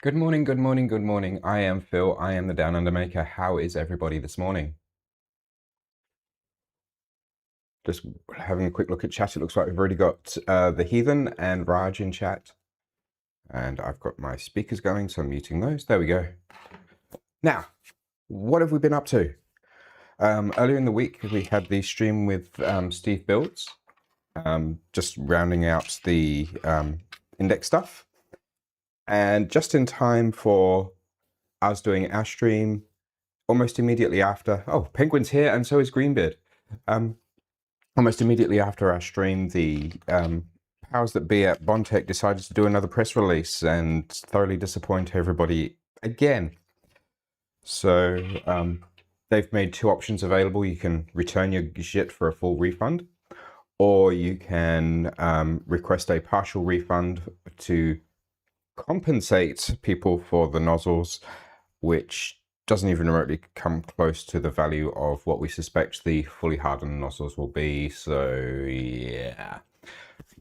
Good morning, good morning, good morning. I am Phil. I am the Down Under Maker. How is everybody this morning? Just having a quick look at chat. It looks like we've already got the Heathen and Raj in chat. And I've got my speakers going, so I'm muting those. There we go. Now, what have we been up to? Earlier in the week, we had the stream with Steve Builds, just rounding out the index stuff. And just in time for us doing our stream, almost immediately after, oh, Penguin's here, and so is Greenbeard. Almost immediately after our stream, the powers that be at Bondtech decided to do another press release and thoroughly disappoint everybody again. So they've made two options available. You can return your shit for a full refund, or you can request a partial refund to compensate people for the nozzles, which doesn't even remotely come close to the value of what we suspect the fully hardened nozzles will be. So yeah,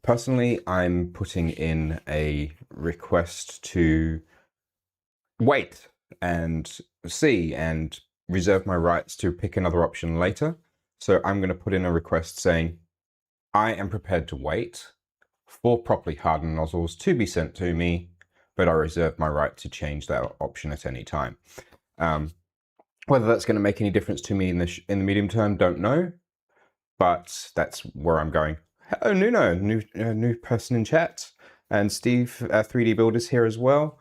personally, I'm putting in a request to wait and see and reserve my rights to pick another option later. So I'm going to put in a request saying I am prepared to wait for properly hardened nozzles to be sent to me, but I reserve my right to change that option at any time. Whether that's going to make any difference to me in the medium term, don't know, but that's where I'm going. Hello, Nuno, new person in chat, and Steve 3D Builders here as well.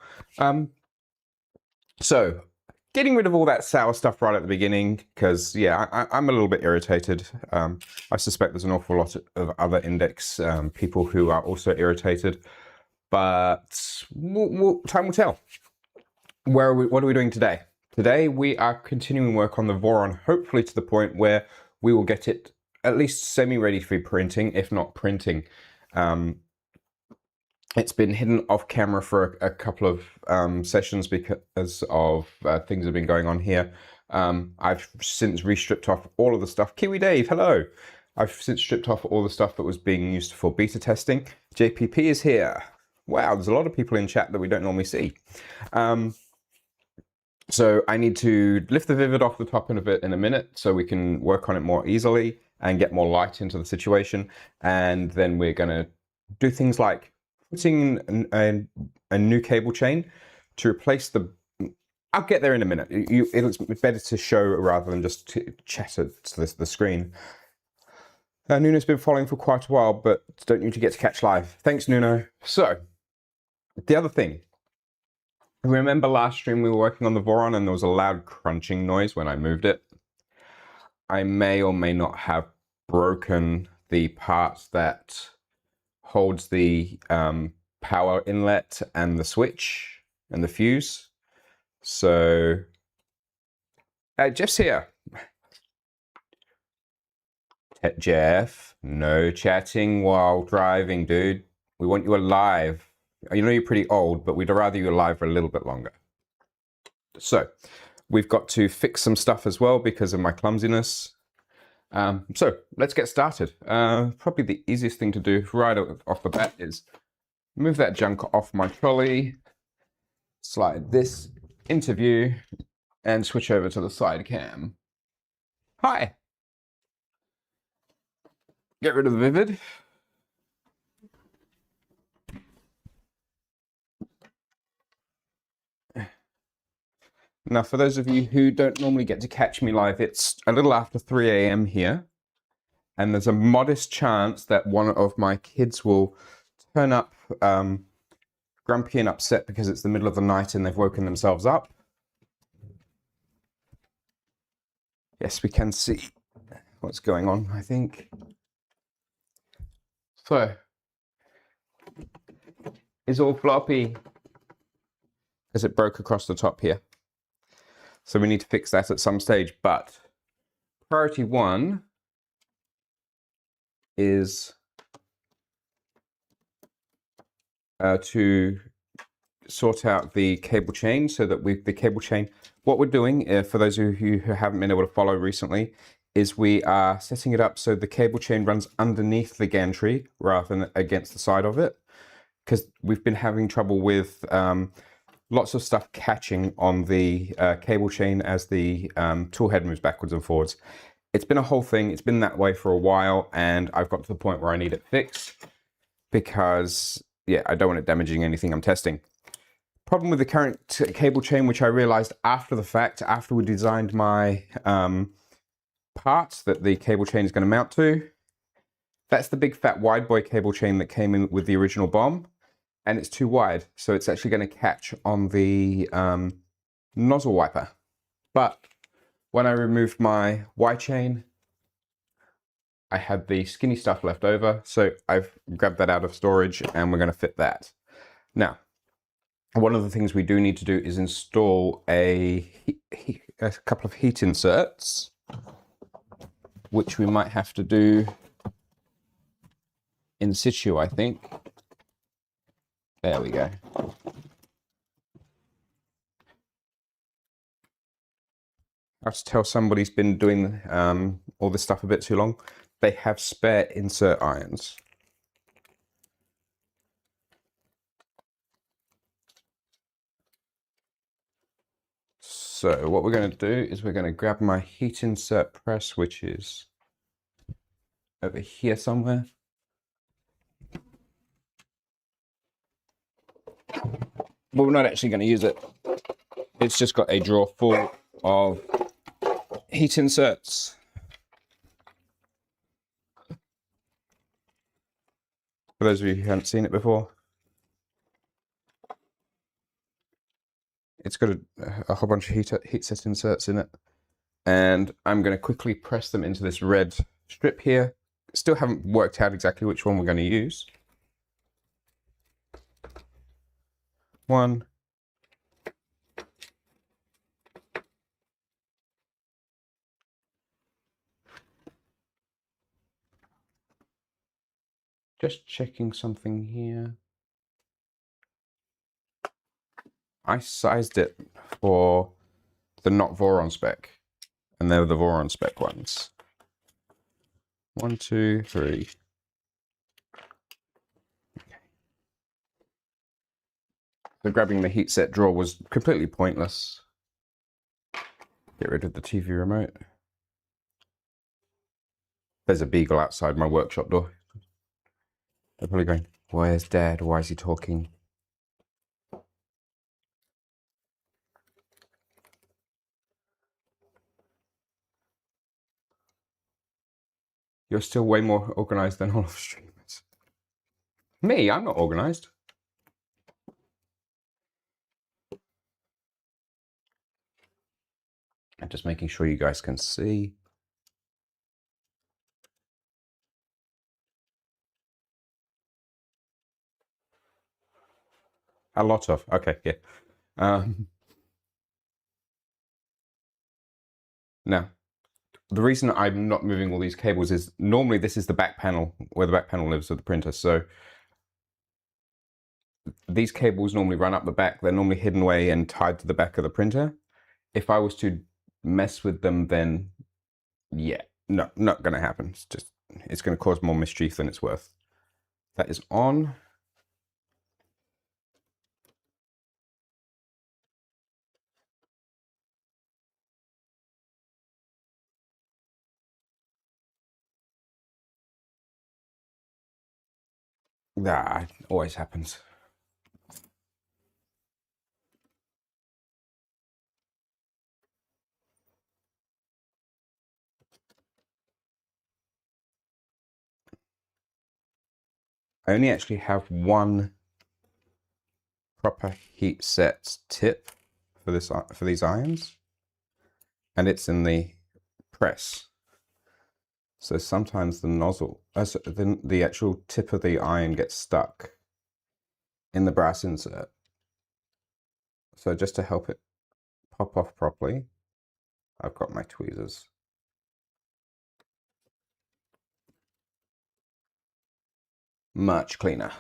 So getting rid of all that sour stuff right at the beginning, because yeah, I'm a little bit irritated. I suspect there's an awful lot of other index people who are also irritated, but time will tell. What are we doing today? Today we are continuing work on the voron, hopefully to the point where we will get it at least semi-ready for printing, if not printing. It's been hidden off camera for a couple of sessions because of things that have been going on here. I've since re-stripped off all of the stuff. Kiwi Dave, hello. I've since stripped off all the stuff that was being used for beta testing. JPP is here. Wow, there's a lot of people in chat that we don't normally see. So I need to lift the Vivid off the top in a minute so we can work on it more easily and get more light into the situation. And then we're going to do things like putting a new cable chain to replace the... I'll get there in a minute. It's better to show rather than just chat at the screen. Nuno's been following for quite a while, but don't need to get to catch live. Thanks, Nuno. So, the other thing. Remember last stream we were working on the voron and there was a loud crunching noise when I moved it? I may or may not have broken the part that holds the power inlet and the switch and the fuse. So, Jeff's here. Jeff, no chatting while driving, dude. We want you alive. You know you're pretty old, but we'd rather you alive for a little bit longer. So we've got to fix some stuff as well because of my clumsiness. So let's get started. Probably the easiest thing to do right off the bat is move that junk off my trolley, slide this into view, and switch over to the side cam. Hi. Get rid of the Vivid. Now, for those of you who don't normally get to catch me live, it's a little after 3 a.m. here, and there's a modest chance that one of my kids will turn up grumpy and upset because it's the middle of the night and they've woken themselves up. Yes, we can see what's going on, I think. So, is all floppy as it broke across the top here. So we need to fix that at some stage, but priority one is to sort out the cable chain so that the cable chain, what we're doing, for those of you who haven't been able to follow recently, is we are setting it up so the cable chain runs underneath the gantry rather than against the side of it, because we've been having trouble with lots of stuff catching on the cable chain as the tool head moves backwards and forwards. It's been a whole thing. It's been that way for a while, and I've got to the point where I need it fixed because, yeah, I don't want it damaging anything I'm testing. Problem with the current cable chain, which I realized after the fact, after we designed my parts that the cable chain is going to mount to, that's the big fat wide boy cable chain that came in with the original bomb, and it's too wide, so it's actually going to catch on the nozzle wiper. But when I removed my Y chain, I had the skinny stuff left over, so I've grabbed that out of storage and we're going to fit that. Now, one of the things we do need to do is install a couple of heat inserts, which we might have to do in situ, I think. There we go. I just tell somebody's been doing all this stuff a bit too long. They have spare insert irons. So what we're going to do is we're going to grab my heat insert press, which is over here somewhere. But we're not actually going to use it. It's just got a drawer full of heat inserts. For those of you who haven't seen it before, it's got a whole bunch of heat set inserts in it. And I'm going to quickly press them into this red strip here. Still haven't worked out exactly which one we're going to use. One. Just checking something here. I sized it for the not voron spec, and they're the voron spec ones. 1, 2, 3. Okay. So grabbing the heat set drawer was completely pointless. Get rid of the TV remote. There's a beagle outside my workshop door. They're probably going, "Where's Dad? Why is he talking?" You're still way more organized than all of the streamers. Me, I'm not organized. I'm just making sure you guys can see. A lot of, okay, yeah. Now, the reason I'm not moving all these cables is normally this is the back panel, where the back panel lives of the printer. So these cables normally run up the back. They're normally hidden away and tied to the back of the printer. If I was to mess with them, then yeah, no, not going to happen. It's going to cause more mischief than it's worth. That is on. Ah, it always happens. I only actually have one proper heat set tip for these irons, and it's in the press. So sometimes the nozzle, the actual tip of the iron gets stuck in the brass insert. So just to help it pop off properly, I've got my tweezers. Much cleaner.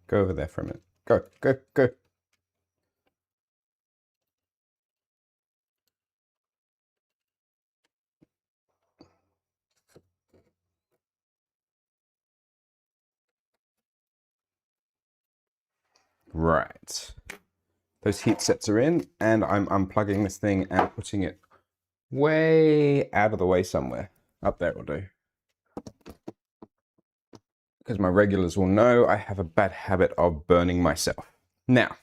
Go over there for a minute. Go, go, go. Right. Those heat sets are in, and I'm unplugging this thing and putting it way out of the way somewhere. Up there will do. Because my regulars will know I have a bad habit of burning myself. Now,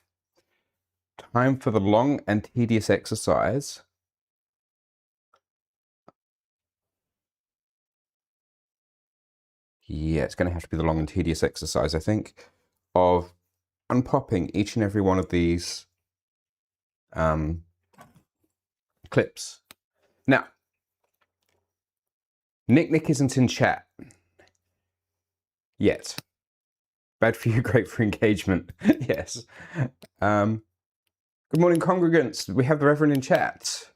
time for the long and tedious exercise. Yeah, it's going to have to be the long and tedious exercise, I think, of unpopping each and every one of these clips. Now, Nick isn't in chat yet. Bad for you, great for engagement. Yes. Good morning, congregants. We have the Reverend in chat.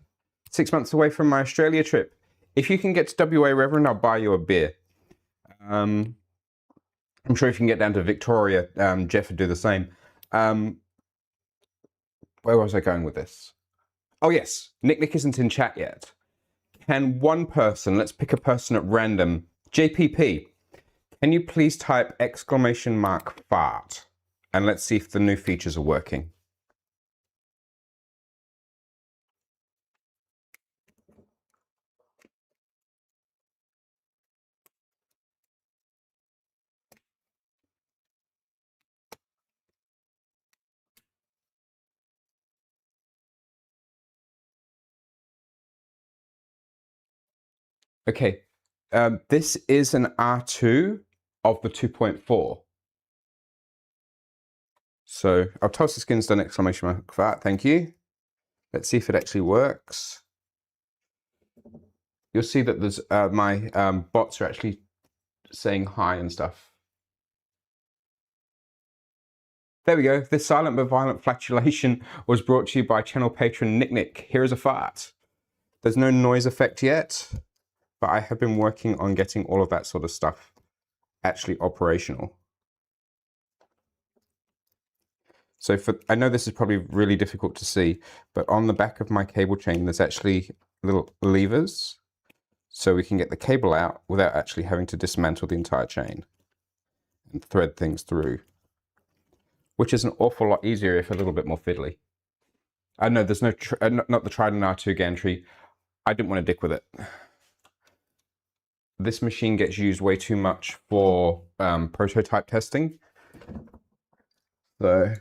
6 months away from my Australia trip. If you can get to WA, Reverend, I'll buy you a beer. I'm sure if you can get down to Victoria, Jeff would do the same. Where was I going with this? Oh, yes. Nick isn't in chat yet. Can one person, let's pick a person at random, JPP, can you please type !fart? And let's see if the new features are working. Okay, this is an R2 of the 2.4. So I'll toss the skins done ! Fart, thank you. Let's see if it actually works. You'll see that there's my bots are actually saying hi and stuff. There we go. This silent but violent flatulation was brought to you by channel patron Nick. Here is a fart. There's no noise effect yet, but I have been working on getting all of that sort of stuff actually operational. So I know this is probably really difficult to see, but on the back of my cable chain, there's actually little levers, so we can get the cable out without actually having to dismantle the entire chain and thread things through, which is an awful lot easier if a little bit more fiddly. I know there's no, not the Trident R2 gantry. I didn't want to dick with it. This machine gets used way too much for prototype testing. So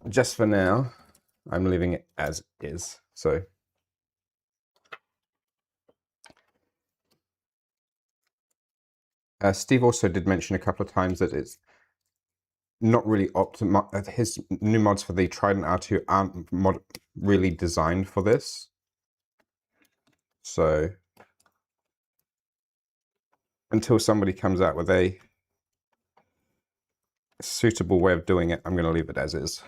just for now, I'm leaving it as is. So Steve also did mention a couple of times that it's not really optimal. His new mods for the Trident R2 aren't really designed for this. So until somebody comes out with a suitable way of doing it, I'm going to leave it as is.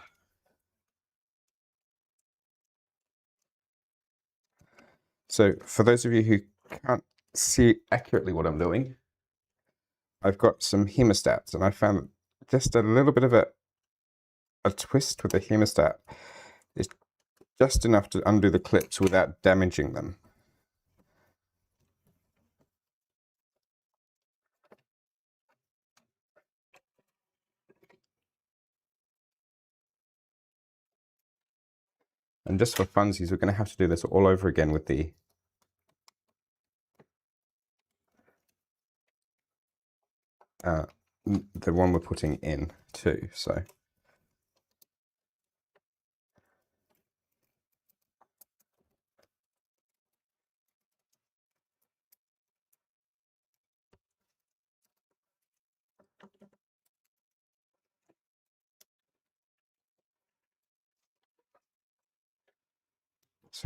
So for those of you who can't see accurately what I'm doing, I've got some hemostats, and I found just a little bit of a twist with the hemostat is just enough to undo the clips without damaging them. And just for funsies, we're going to have to do this all over again with the one we're putting in too. So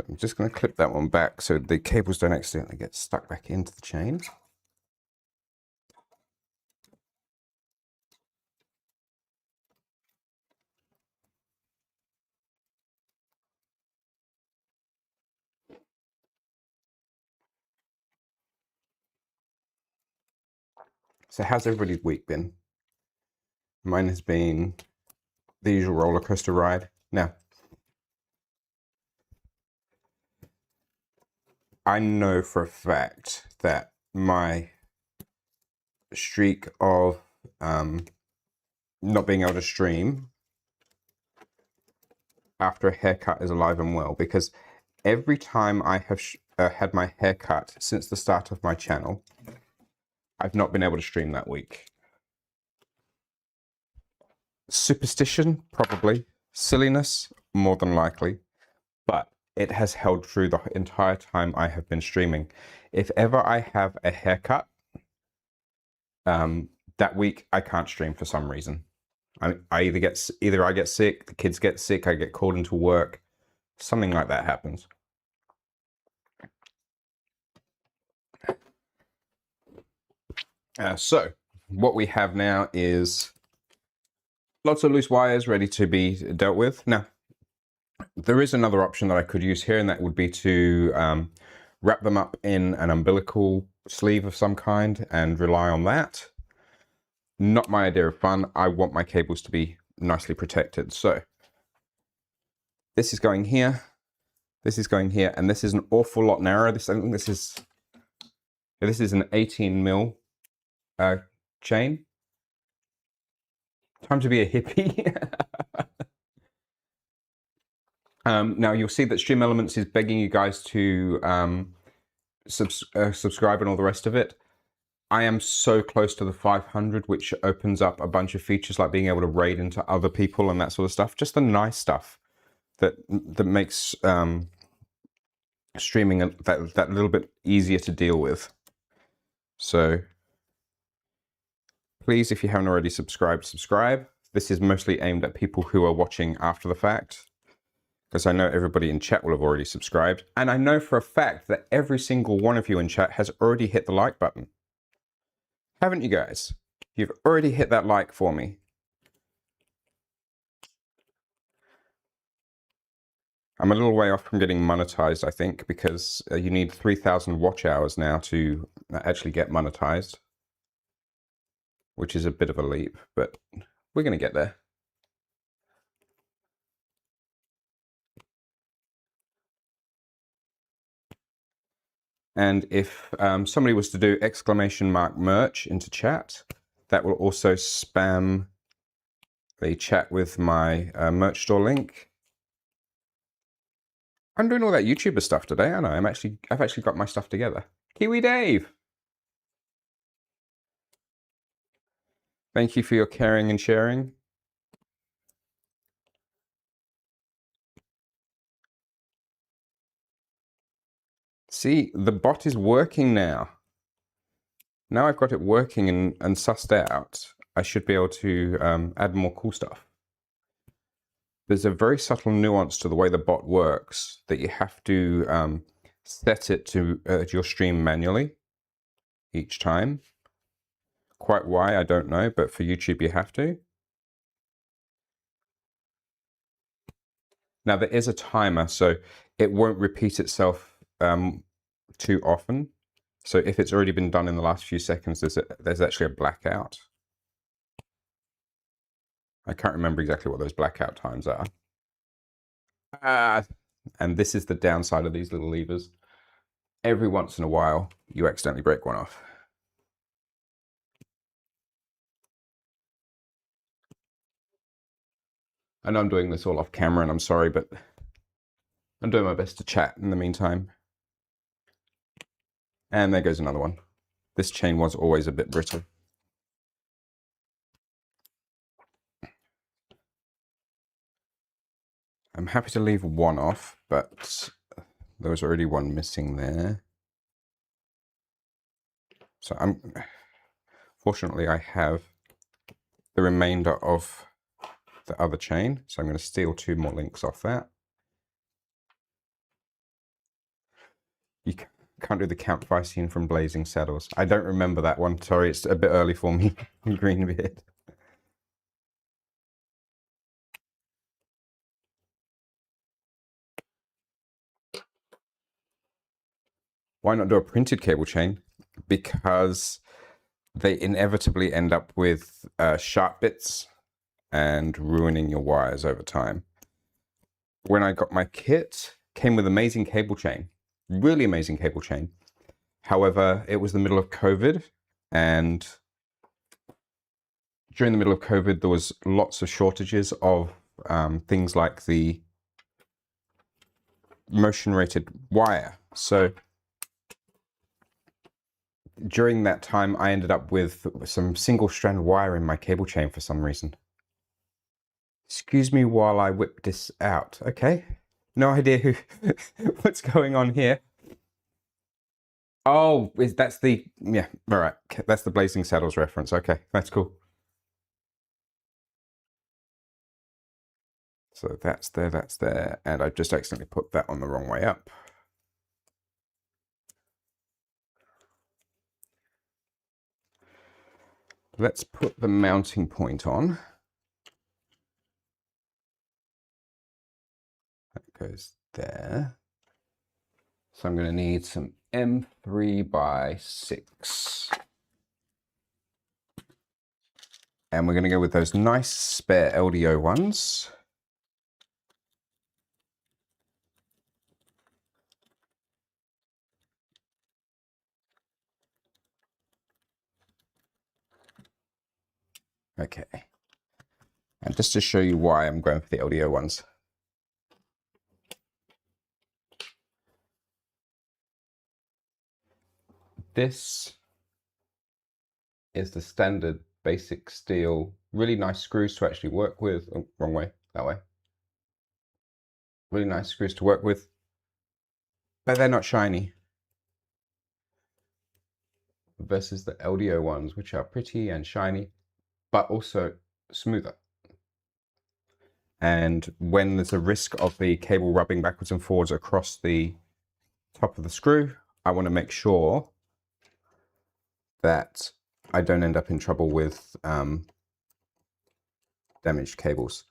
I'm just going to clip that one back so the cables don't accidentally get stuck back into the chain. So how's everybody's week been? Mine has been the usual roller coaster ride. Now, I know for a fact that my streak of not being able to stream after a haircut is alive and well, because every time I have had my haircut since the start of my channel, I've not been able to stream that week. Superstition, probably. Silliness, more than likely. But it has held true the entire time I have been streaming. If ever I have a haircut, that week I can't stream for some reason. I either I get sick, the kids get sick, I get called into work, something like that happens. So what we have now is lots of loose wires ready to be dealt with. Now, there is another option that I could use here, and that would be to wrap them up in an umbilical sleeve of some kind and rely on that. Not my idea of fun. I want my cables to be nicely protected. So this is going here, this is going here, and this is an awful lot narrower. I think this is an 18 mil chain. Time to be a hippie. Now you'll see that Stream Elements is begging you guys to subscribe and all the rest of it. I am so close to the 500, which opens up a bunch of features like being able to raid into other people and that sort of stuff. Just the nice stuff that makes streaming that little bit easier to deal with. So please, if you haven't already subscribed, subscribe. This is mostly aimed at people who are watching after the fact, because I know everybody in chat will have already subscribed. And I know for a fact that every single one of you in chat has already hit the like button. Haven't you guys? You've already hit that like for me. I'm a little way off from getting monetized, I think, because you need 3,000 watch hours now to actually get monetized, which is a bit of a leap, but we're going to get there. And if somebody was to do !merch into chat, that will also spam the chat with my merch store link. I'm doing all that YouTuber stuff today, aren't I? I've actually got my stuff together. Kiwi Dave! Thank you for your caring and sharing. See, the bot is working now. Now I've got it working and sussed out, I should be able to add more cool stuff. There's a very subtle nuance to the way the bot works that you have to set it to your stream manually each time. Quite why, I don't know, but for YouTube you have to. Now there is a timer, so it won't repeat itself too often. So if it's already been done in the last few seconds, there's actually a blackout. I can't remember exactly what those blackout times are. And this is the downside of these little levers. Every once in a while, you accidentally break one off. I know I'm doing this all off camera and I'm sorry, but I'm doing my best to chat in the meantime. And there goes another one. This chain was always a bit brittle. I'm happy to leave one off, but there was already one missing there. So fortunately I have the remainder of the other chain, so I'm going to steal 2 more links off that. You can't do the campfire scene from Blazing Saddles. I don't remember that one. Sorry, it's a bit early for me. Greenbeard. Why not do a printed cable chain? Because they inevitably end up with sharp bits and ruining your wires over time. When I got my kit, came with amazing cable chain, really amazing cable chain. However, it was the middle of COVID and during the middle of COVID, there was lots of shortages of things like the motion rated wire. So during that time, I ended up with some single strand wire in my cable chain for some reason. Excuse me while I whip this out. Okay. No idea what's going on here. Oh, that's the, yeah, all right. That's the Blazing Saddles reference. Okay, that's cool. So that's there, and I've just accidentally put that on the wrong way up. Let's put the mounting point on. That goes there. So I'm going to need some M3x6. And we're going to go with those nice spare LDO ones. Okay. And just to show you why I'm going for the LDO ones. This is the standard basic steel, really nice screws to actually work with. Oh, wrong way, that way. Really nice screws to work with, but they're not shiny. Versus the LDO ones, which are pretty and shiny, but also smoother. And when there's a risk of the cable rubbing backwards and forwards across the top of the screw, I want to make sure that I don't end up in trouble with damaged cables.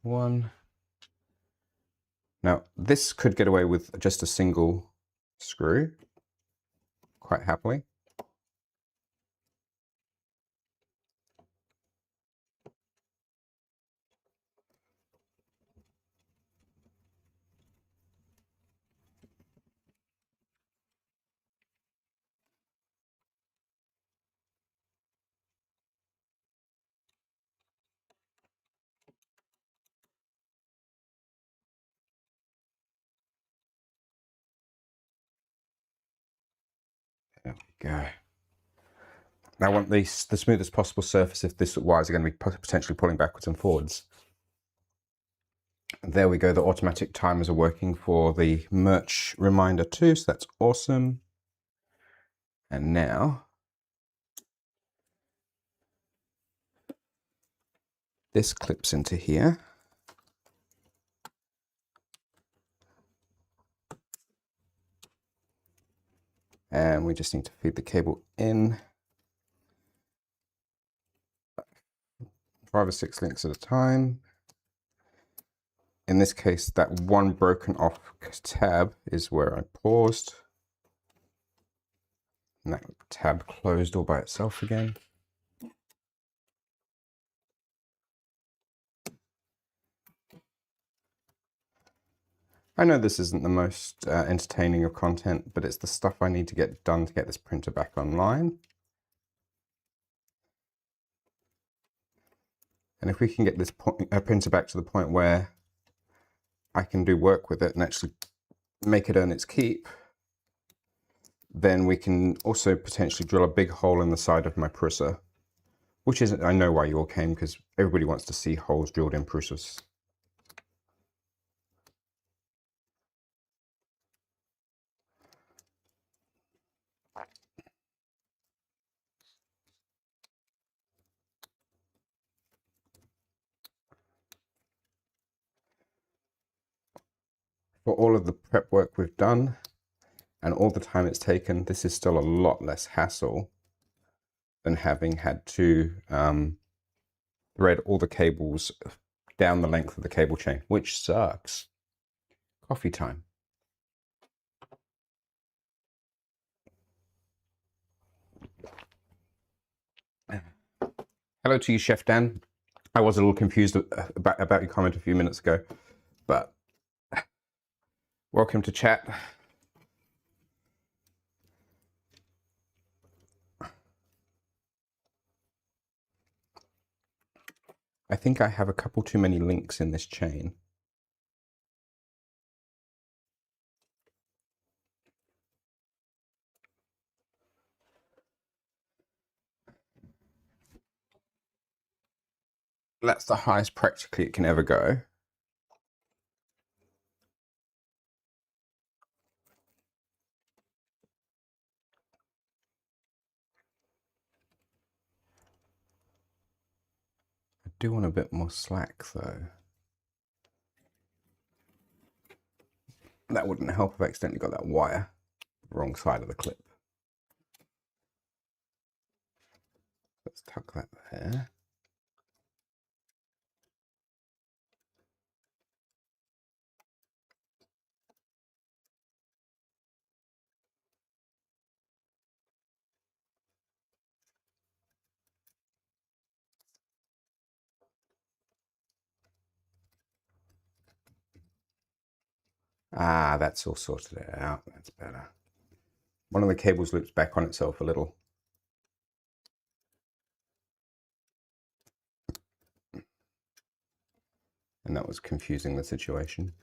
One. Now, this could get away with just a single screw quite happily. There we go. I want the smoothest possible surface if this wires are going to be potentially pulling backwards and forwards. There we go, the automatic timers are working for the merch reminder too, so that's awesome. And now, this clips into here. And we just need to feed the cable in. 5 or 6 links at a time. In this case, that one broken off tab is where I paused. And that tab closed all by itself again. I know this isn't the most entertaining of content, but it's the stuff I need to get done to get this printer back online. And if we can get this printer back to the point where I can do work with it and actually make it earn its keep, then we can also potentially drill a big hole in the side of my Prusa, which is, I know why you all came, because everybody wants to see holes drilled in Prusas. For all of the prep work we've done and all the time it's taken, this is still a lot less hassle than having had to thread all the cables down the length of the cable chain, which sucks. Coffee time. Hello to you, Chef Dan. I was a little confused about your comment a few minutes ago, but Welcome to chat. I think I have a couple too many links in this chain. That's the highest practically it can ever go. I do want a bit more slack though. That wouldn't help if I accidentally got that wire wrong side of the clip. Let's tuck that there. Ah, that's all sorted out. That's better. One of the cables loops back on itself a little. And that was confusing the situation.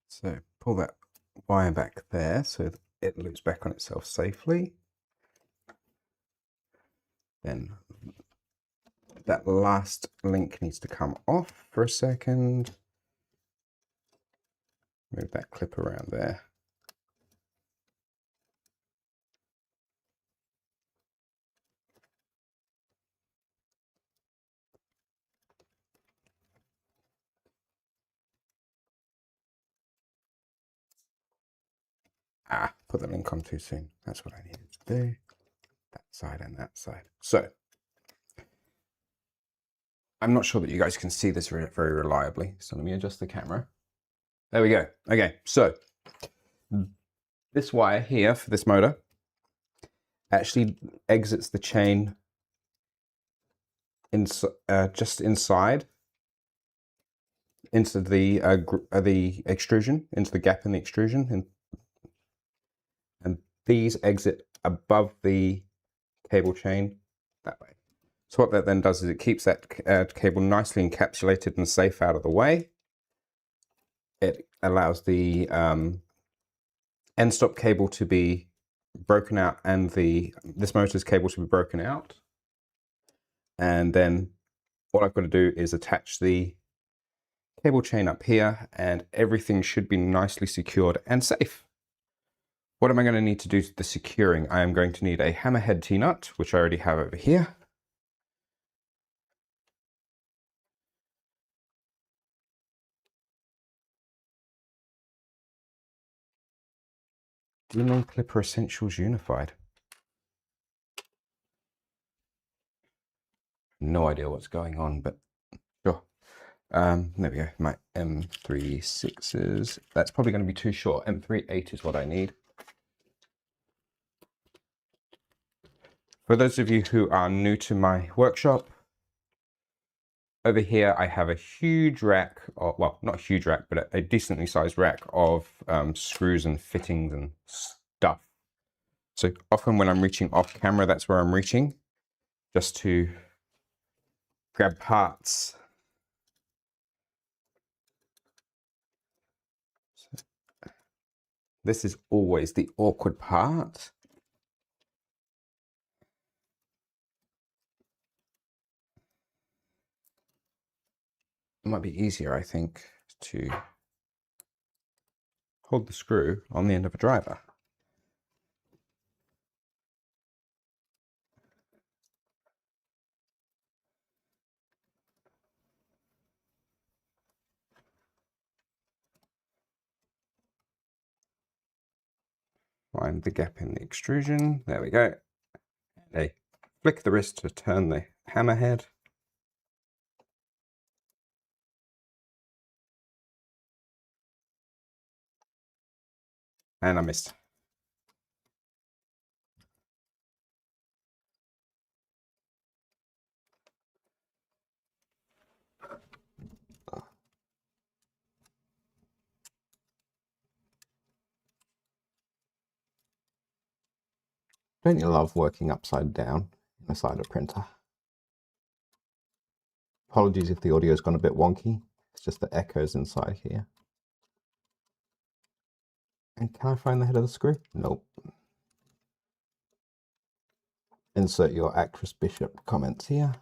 So pull that wire back there so that it loops back on itself safely. Then that last link needs to come off for a second. Move that clip around there. Ah, put the link on too soon. That's what I needed to do. That side and that side. So I'm not sure that you guys can see this very reliably. So let me adjust the camera. There we go. Okay, so this wire here for this motor actually exits the chain just inside into the extrusion, into the gap in the extrusion, and these exit above the cable chain that way. So what that then does is it keeps that cable nicely encapsulated and safe out of the way. It allows the end stop cable to be broken out and this motor's cable to be broken out. And then all I've got to do is attach the cable chain up here and everything should be nicely secured and safe. What am I going to need to do the securing? I am going to need a hammerhead T-nut, which I already have over here. Demon Clipper Essentials Unified. No idea what's going on, but sure. There we go, my M36s. That's probably going to be too short. M38 is what I need. For those of you who are new to my workshop, over here I have a huge rack, well, not a huge rack, but a decently sized rack of screws and fittings and stuff. So often when I'm reaching off camera, that's where I'm reaching, just to grab parts. This is always the awkward part. It might be easier, I think, to hold the screw on the end of a driver. Find the gap in the extrusion. There we go. Hey, flick the wrist to turn the hammerhead. And I missed. Don't you love working upside down in a cider printer? Apologies if the audio's gone a bit wonky. It's just the echoes inside here. And can I find the head of the screw? Nope. Insert your actress Bishop comments here.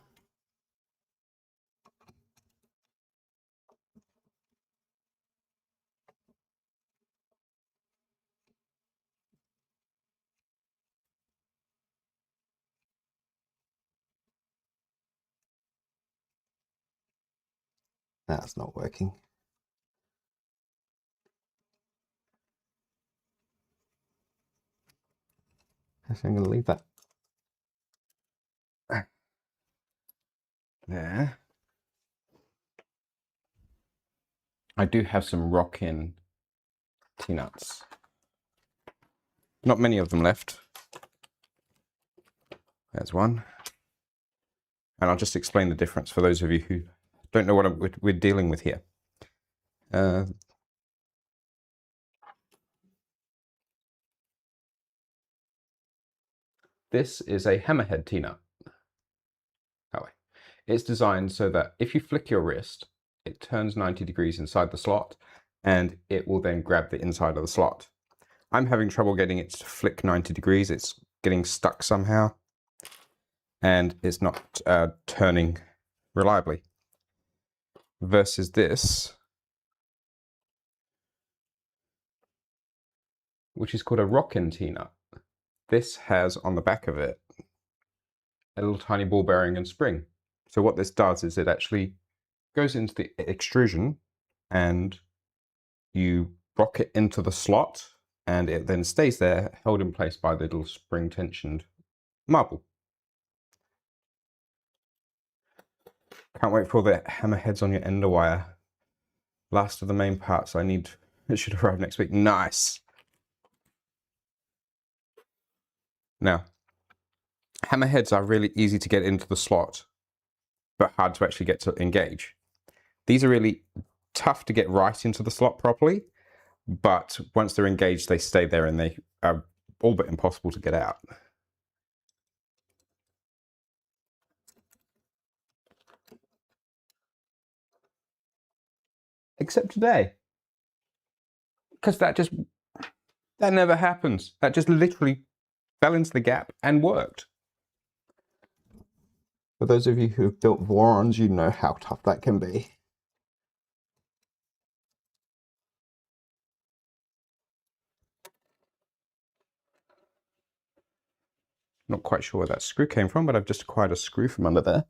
That's not working. Actually, I'm going to leave that. There. I do have some Rockin T-nuts. Not many of them left. There's one. And I'll just explain the difference for those of you who don't know what we're dealing with here. This is a hammerhead T-nut. That way. It's designed so that if you flick your wrist, it turns 90 degrees inside the slot, and it will then grab the inside of the slot. I'm having trouble getting it to flick 90 degrees. It's getting stuck somehow, and it's not turning reliably. Versus this, which is called a Rockin T-nut. This has on the back of it a little tiny ball bearing and spring. So what this does is it actually goes into the extrusion, and you rock it into the slot, and it then stays there, held in place by the little spring tensioned marble. Can't wait for all the hammerheads on your ender wire. Last of the main parts it should arrive next week. Nice. Now, hammerheads are really easy to get into the slot, but hard to actually get to engage. These are really tough to get right into the slot properly, but once they're engaged, they stay there and they are all but impossible to get out. Except today. Because that never happens. That just literally fell into the gap and worked. For those of you who have built vorons, you know how tough that can be. Not quite sure where that screw came from, but I've just acquired a screw from under there.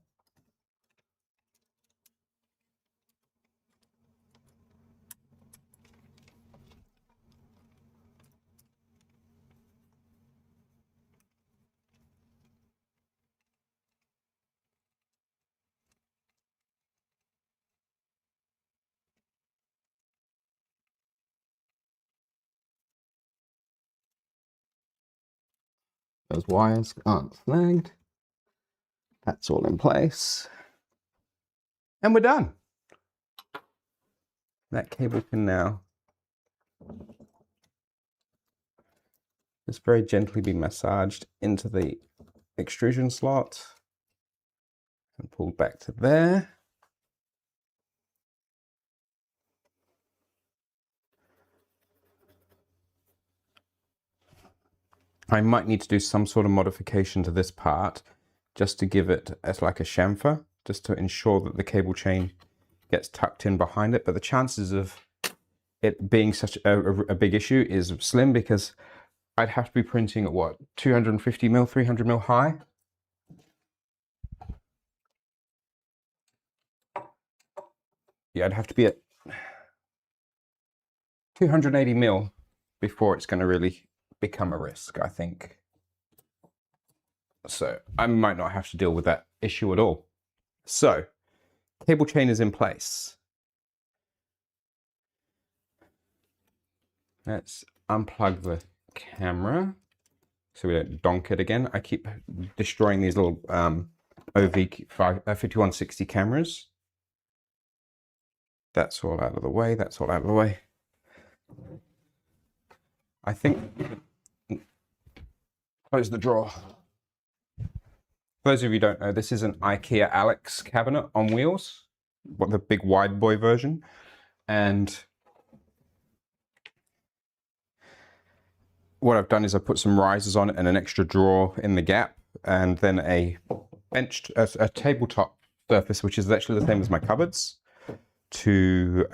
Those wires aren't snagged. That's all in place. And we're done. That cable can now just very gently be massaged into the extrusion slot and pulled back to there. I might need to do some sort of modification to this part just to give it as like a chamfer, just to ensure that the cable chain gets tucked in behind it. But the chances of it being such a big issue is slim, because I'd have to be printing at what, 250 mil, 300 mil high? Yeah, I'd have to be at 280 mil before it's going to really become a risk, I think. So I might not have to deal with that issue at all. So cable chain is in place. Let's unplug the camera so we don't donk it again. I keep destroying these little OV5160 cameras. That's all out of the way. That's all out of the way. I think, close the drawer. For those of you who don't know, this is an IKEA Alex cabinet on wheels, what the big wide boy version. And what I've done is I've put some risers on it and an extra drawer in the gap, and then a tabletop surface, which is actually the same as my cupboards, to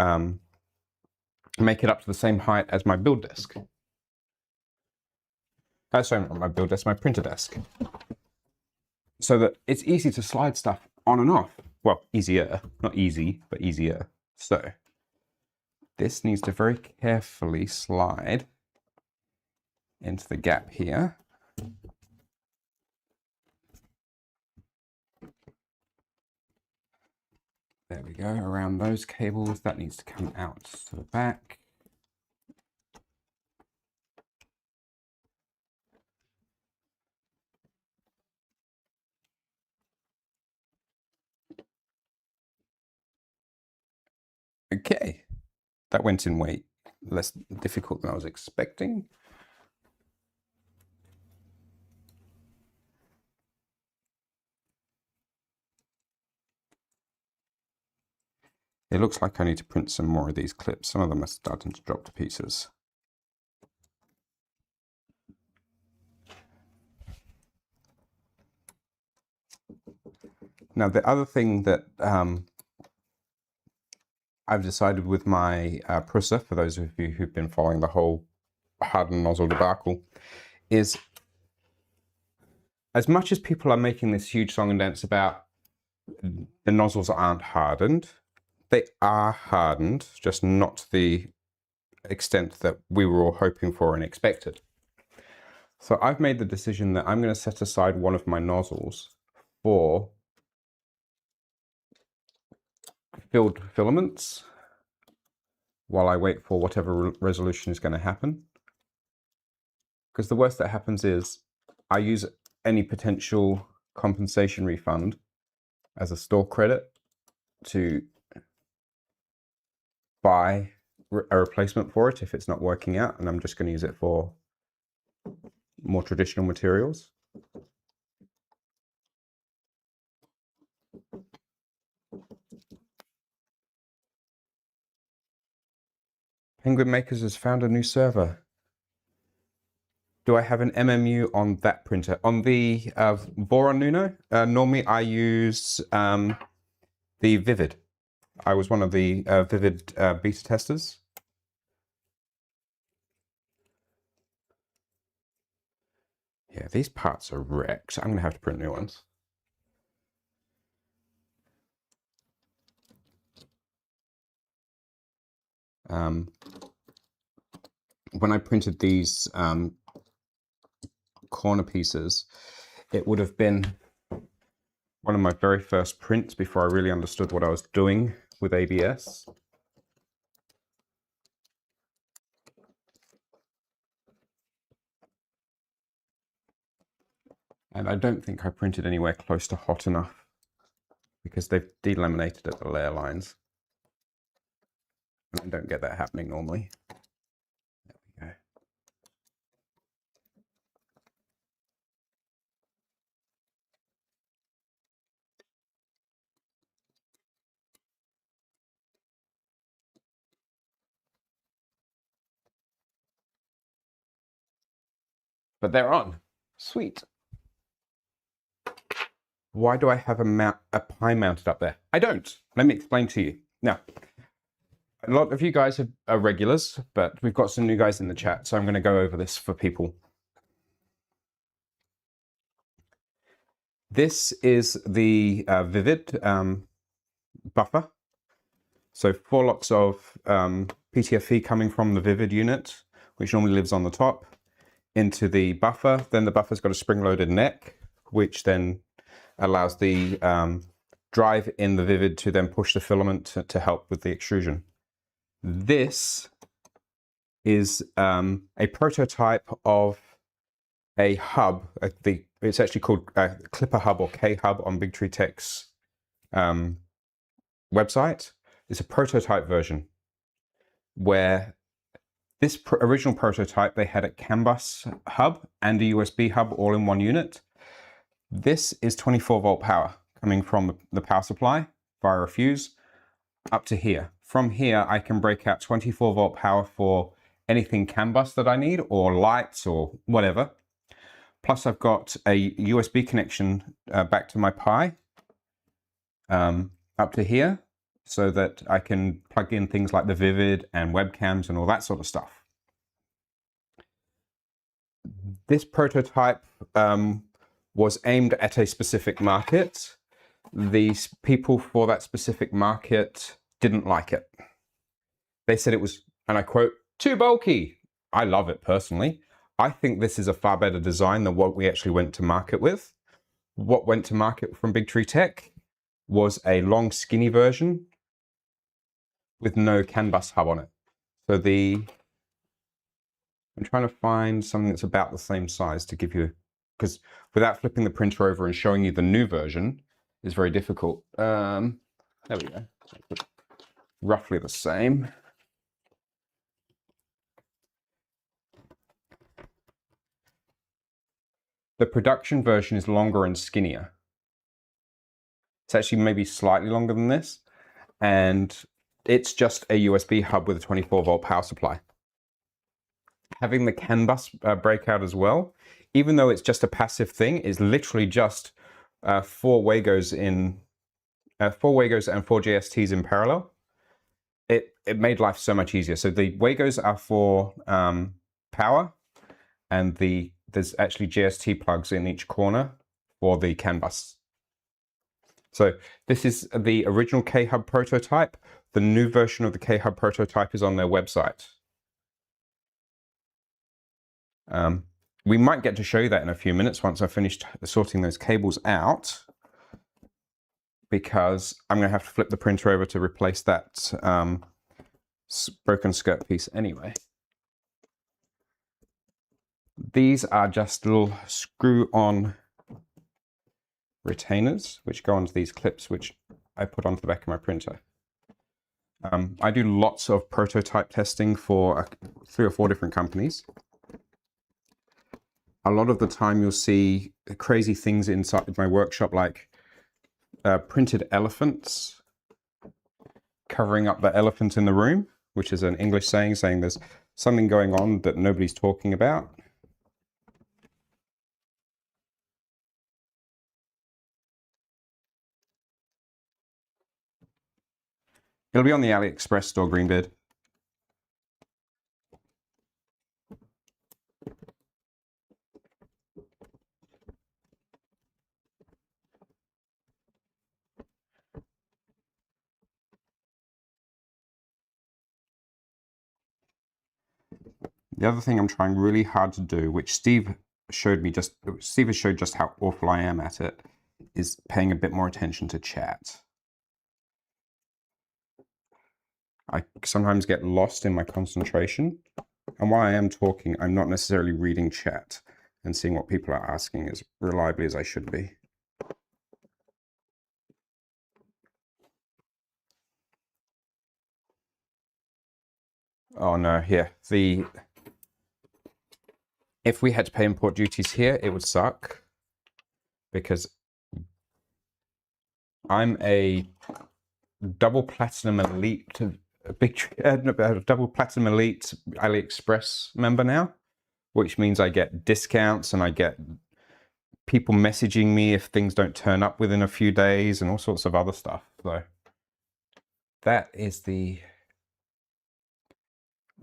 make it up to the same height as my build desk. Sorry, not my build desk, my printer desk. So that it's easy to slide stuff on and off. Well, easier, not easy, but easier. So this needs to very carefully slide into the gap here. There we go, around those cables. That needs to come out to the back. Okay, that went in way less difficult than I was expecting. It looks like I need to print some more of these clips. Some of them are starting to drop to pieces. Now, the other thing that I've decided with my Prusa, for those of you who've been following the whole hardened nozzle debacle, is as much as people are making this huge song and dance about the nozzles aren't hardened, they are hardened, just not to the extent that we were all hoping for and expected. So I've made the decision that I'm going to set aside one of my nozzles for filled filaments while I wait for whatever resolution is going to happen. Because the worst that happens is I use any potential compensation refund as a store credit to buy a replacement for it if it's not working out, and I'm just going to use it for more traditional materials. Penguin Makers has found a new server. Do I have an MMU on that printer? On the voron Nuno, normally I use the Vivid. I was one of the Vivid beta testers. Yeah, these parts are wrecked. I'm going to have to print new ones. When I printed these corner pieces, it would have been one of my very first prints before I really understood what I was doing with ABS. And I don't think I printed anywhere close to hot enough because they've delaminated at the layer lines. And I don't get that happening normally. There we go. But they're on. Sweet. Why do I have a pie mounted up there? I don't. Let me explain to you. Now, a lot of you guys are regulars, but we've got some new guys in the chat, so I'm going to go over this for people. This is the Vivid buffer. So 4 lots of PTFE coming from the Vivid unit, which normally lives on the top, into the buffer. Then the buffer's got a spring-loaded neck, which then allows the drive in the Vivid to then push the filament to help with the extrusion. This is a prototype of a hub. It's actually called Clipper Hub or K Hub on Big Tree Tech's website. It's a prototype version where this original prototype, they had a CAN bus hub and a USB hub all in one unit. This is 24 volt power coming from the power supply via a fuse up to here. From here, I can break out 24 volt power for anything CAN bus that I need, or lights or whatever. Plus I've got a USB connection back to my Pi up to here, so that I can plug in things like the Vivid and webcams and all that sort of stuff. This prototype was aimed at a specific market. These people for that specific market didn't like it. They said it was, and I quote, too bulky. I love it personally. I think this is a far better design than what we actually went to market with. What went to market from Big Tree Tech was a long skinny version with no CAN bus hub on it. So I'm trying to find something that's about the same size to give you, because without flipping the printer over and showing you the new version is very difficult. There we go. Roughly the same. The production version is longer and skinnier. It's actually maybe slightly longer than this, and it's just a USB hub with a 24 volt power supply. Having the CAN bus breakout as well, even though it's just a passive thing, is literally just four Wagos and four JSTs in parallel. It made life so much easier. So the Wagos are for power, and there's actually JST plugs in each corner for the CAN bus. So this is the original K-Hub prototype. The new version of the K-Hub prototype is on their website. We might get to show you that in a few minutes once I've finished sorting those cables out, because I'm going to have to flip the printer over to replace that broken skirt piece anyway. These are just little screw-on retainers which go onto these clips, which I put onto the back of my printer. I do lots of prototype testing for 3 or 4 different companies. A lot of the time you'll see crazy things inside my workshop, like printed elephants covering up the elephant in the room, which is an English saying there's something going on that nobody's talking about. It'll be on the AliExpress store, Greenbeard. The other thing I'm trying really hard to do, which Steve has showed just how awful I am at it, is paying a bit more attention to chat. I sometimes get lost in my concentration, and while I am talking, I'm not necessarily reading chat and seeing what people are asking as reliably as I should be. Oh no, here, if we had to pay import duties here, it would suck, because I'm a double platinum elite double platinum elite AliExpress member now, which means I get discounts and I get people messaging me if things don't turn up within a few days and all sorts of other stuff. So that is the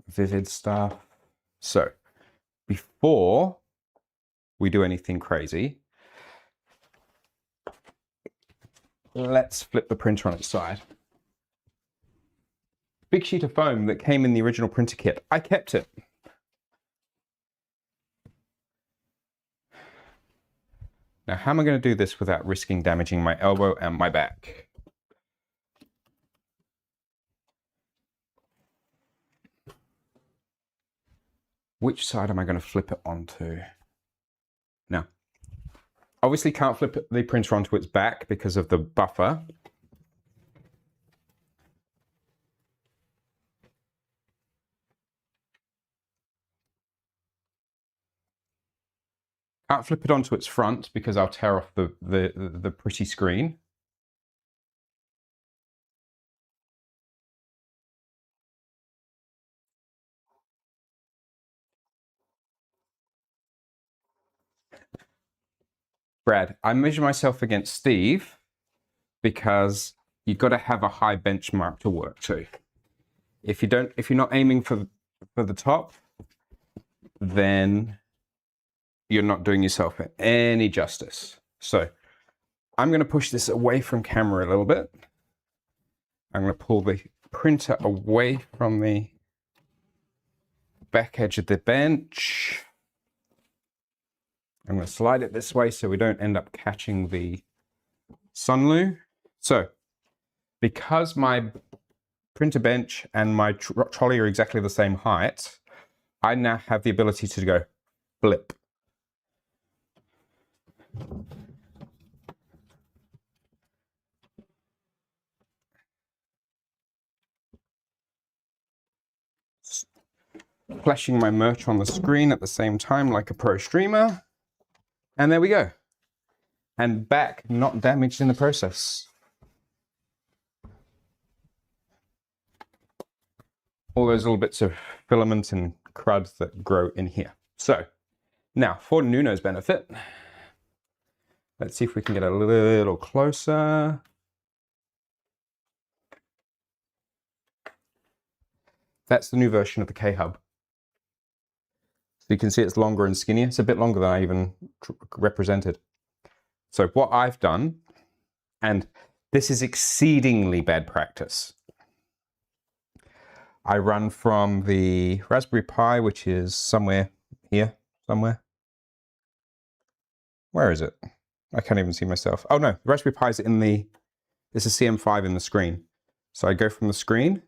Vivid stuff. So before we do anything crazy, let's flip the printer on its side. Big sheet of foam that came in the original printer kit. I kept it. Now, how am I going to do this without risking damaging my elbow and my back? Which side am I going to flip it onto? Now, obviously can't flip the printer onto its back because of the buffer. Can't flip it onto its front because I'll tear off the pretty screen. Brad, I measure myself against Steve because you've got to have a high benchmark to work to. If you're not aiming for the top, then you're not doing yourself any justice. So I'm going to push this away from camera a little bit. I'm going to pull the printer away from the back edge of the bench. I'm going to slide it this way so we don't end up catching the sunloo. So because my printer bench and my trolley are exactly the same height, I now have the ability to go blip. Flashing my merch on the screen at the same time like a pro streamer. And there we go. And back not damaged in the process. All those little bits of filament and crud that grow in here. So now for Nuno's benefit, let's see if we can get a little closer. That's the new version of the K-Hub. So you can see it's longer and skinnier. It's a bit longer than I even represented. So what I've done, and this is exceedingly bad practice, I run from the Raspberry Pi, which is somewhere here, somewhere. Where is it? I can't even see myself. Oh no, the Raspberry Pi is in the, it's a CM5 in the screen. So I go from the screen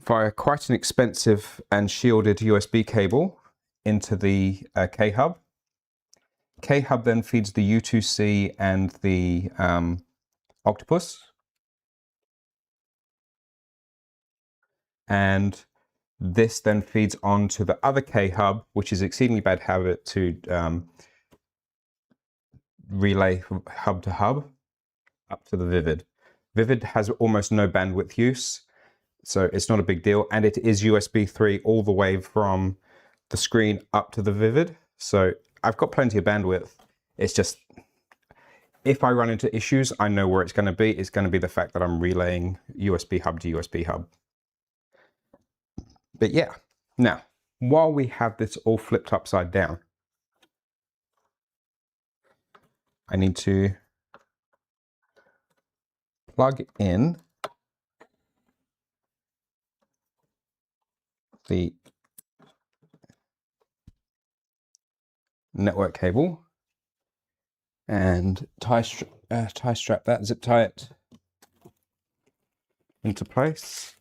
via quite an expensive and shielded USB cable into the K-Hub. K-Hub then feeds the U2C and the Octopus. And this then feeds on to the other K-Hub, which is exceedingly bad habit to relay hub to hub up to the Vivid. Vivid has almost no bandwidth use, so it's not a big deal. And it is USB 3 all the way from the screen up to the Vivid. So I've got plenty of bandwidth. It's just, if I run into issues, I know where it's going to be. It's going to be the fact that I'm relaying USB hub to USB hub. But yeah, now, while we have this all flipped upside down, I need to plug in the network cable and tie strap that, zip tie it into place.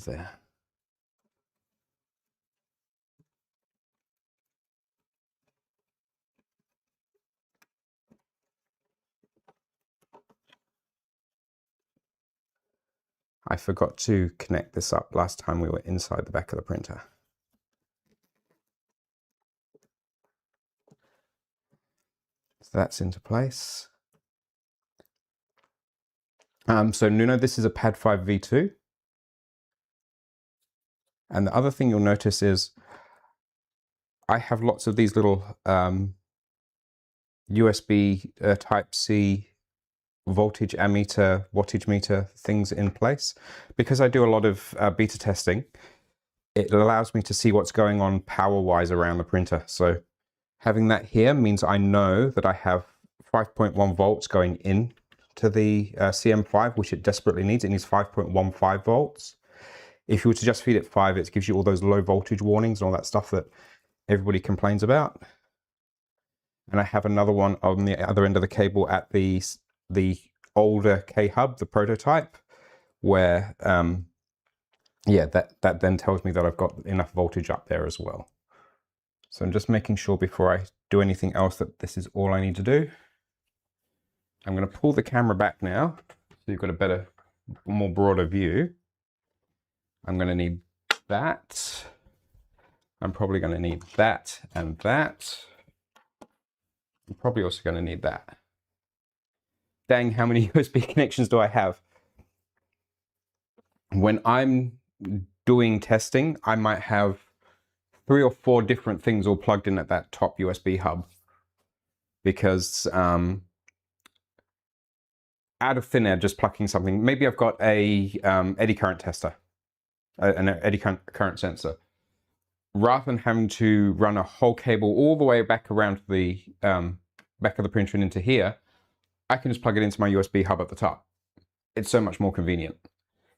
There. I forgot to connect this up last time we were inside the back of the printer. So that's into place. So Nuno, this is a Pad 5 V2. And the other thing you'll notice is I have lots of these little USB Type-C voltage ammeter, wattage meter things in place. Because I do a lot of beta testing, it allows me to see what's going on power-wise around the printer. So having that here means I know that I have 5.1 volts going in to the CM5, which it desperately needs. It needs 5.15 volts. If you were to just feed it 5, it gives you all those low voltage warnings and all that stuff that everybody complains about. And I have another one on the other end of the cable at the older K-hub, the prototype, where yeah, that then tells me that I've got enough voltage up there as well. So I'm just making sure before I do anything else that this is all I need to do. I'm going to pull the camera back now so you've got a better, more broader view. I'm going to need that. I'm probably going to need that and that. I'm probably also going to need that. Dang, how many USB connections do I have? When I'm doing testing, I might have 3 or 4 different things all plugged in at that top USB hub, because out of thin air, just plucking something. Maybe I've got a eddy current tester, an eddy current sensor. Rather than having to run a whole cable all the way back around the back of the printer and into here, I can just plug it into my USB hub at the top. It's so much more convenient.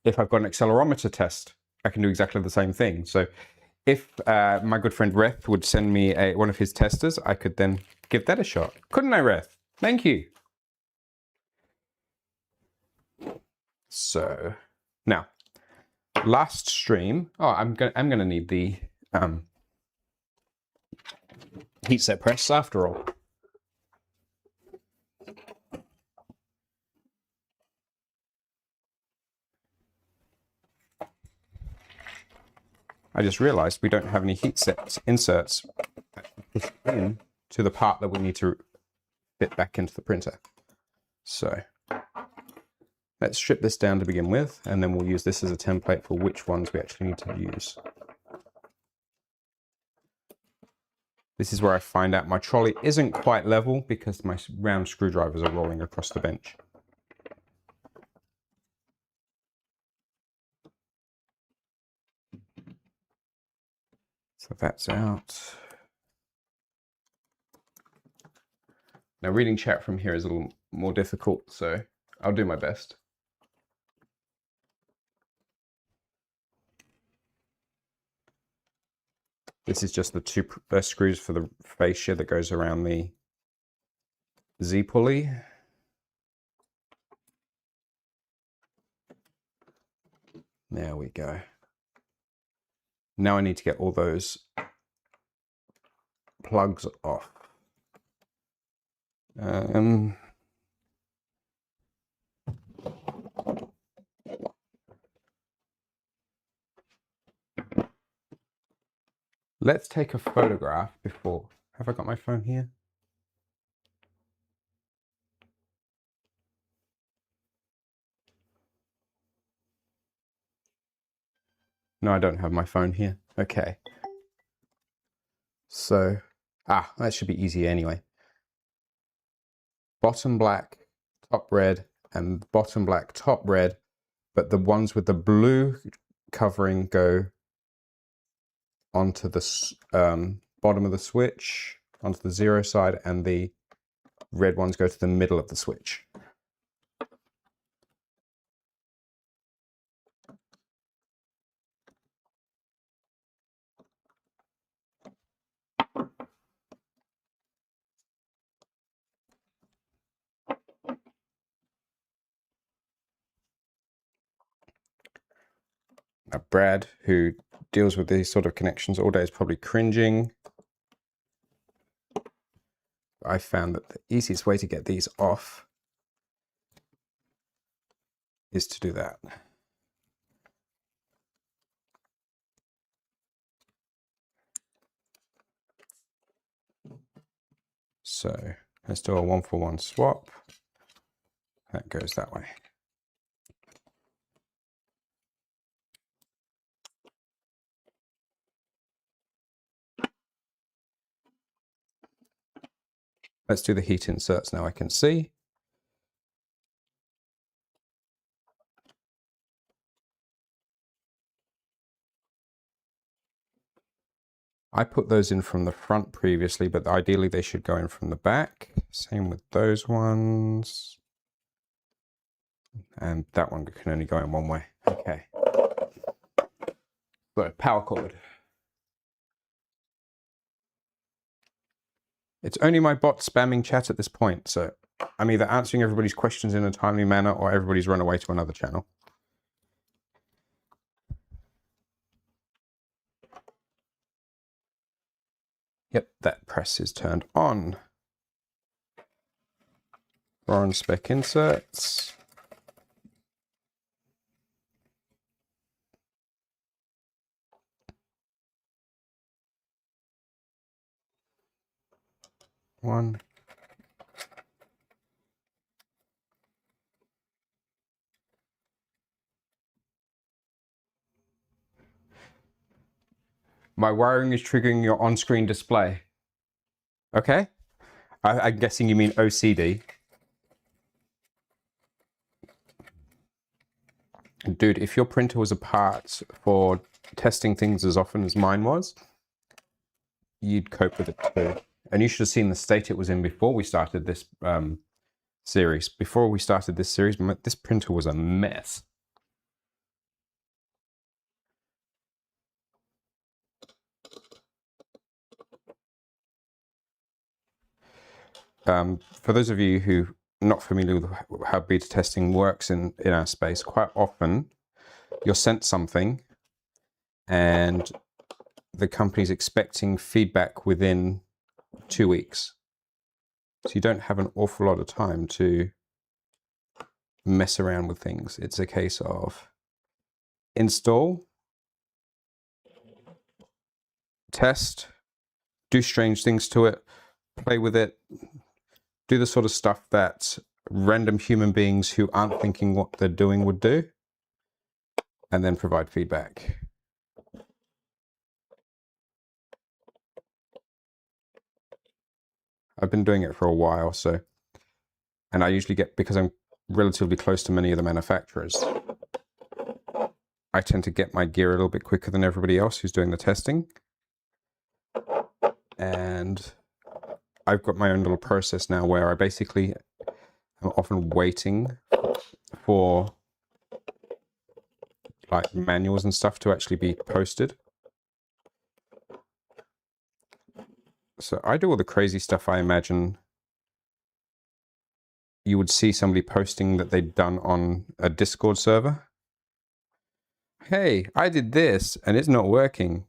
If I've got an accelerometer test, I can do exactly the same thing. So if my good friend Reth would send me one of his testers, I could then give that a shot. Couldn't I, Reth? Thank you. So now, last stream. Oh, I'm gonna need the heatset press after all. I just realized we don't have any heatset inserts in to the part that we need to fit back into the printer. So let's strip this down to begin with, and then we'll use this as a template for which ones we actually need to use. This is where I find out my trolley isn't quite level because my round screwdrivers are rolling across the bench. So that's out. Now reading chat from here is a little more difficult, so I'll do my best. This is just the 2 screws for the fascia that goes around the Z pulley. There we go. Now I need to get all those plugs off. Let's take a photograph before. Have I got my phone here? No, I don't have my phone here. Okay. So, that should be easy anyway. Bottom black, top red, and bottom black, top red, but the ones with the blue covering go onto the bottom of the switch, onto the 0 side, and the red ones go to the middle of the switch. Now, Brad, who deals with these sort of connections all day, is probably cringing. I found that the easiest way to get these off is to do that. So let's do a 1-for-1 swap. That goes that way. Let's do the heat inserts now. I can see. I put those in from the front previously, but ideally they should go in from the back. Same with those ones. And that one can only go in one way. Okay. So power cord. It's only my bot spamming chat at this point, so I'm either answering everybody's questions in a timely manner or everybody's run away to another channel. Yep, that press is turned on. Voron spec inserts. One. My wiring is triggering your on-screen display. Okay. I'm guessing you mean OCD. Dude, if your printer was a part for testing things as often as mine was, you'd cope with it too. And you should have seen the state it was in before we started this series. Before we started this series, this printer was a mess. For those of you who are not familiar with how beta testing works in our space, quite often you're sent something and the company's expecting feedback within 2 weeks. So you don't have an awful lot of time to mess around with things. It's a case of install, test, do strange things to it, play with it, do the sort of stuff that random human beings who aren't thinking what they're doing would do, and then provide feedback. I've been doing it for a while, so, and I usually get, because I'm relatively close to many of the manufacturers, I tend to get my gear a little bit quicker than everybody else who's doing the testing. And I've got my own little process now where I basically am often waiting for like manuals and stuff to actually be posted. So I do all the crazy stuff I imagine you would see somebody posting that they'd done on a Discord server. Hey, I did this and it's not working.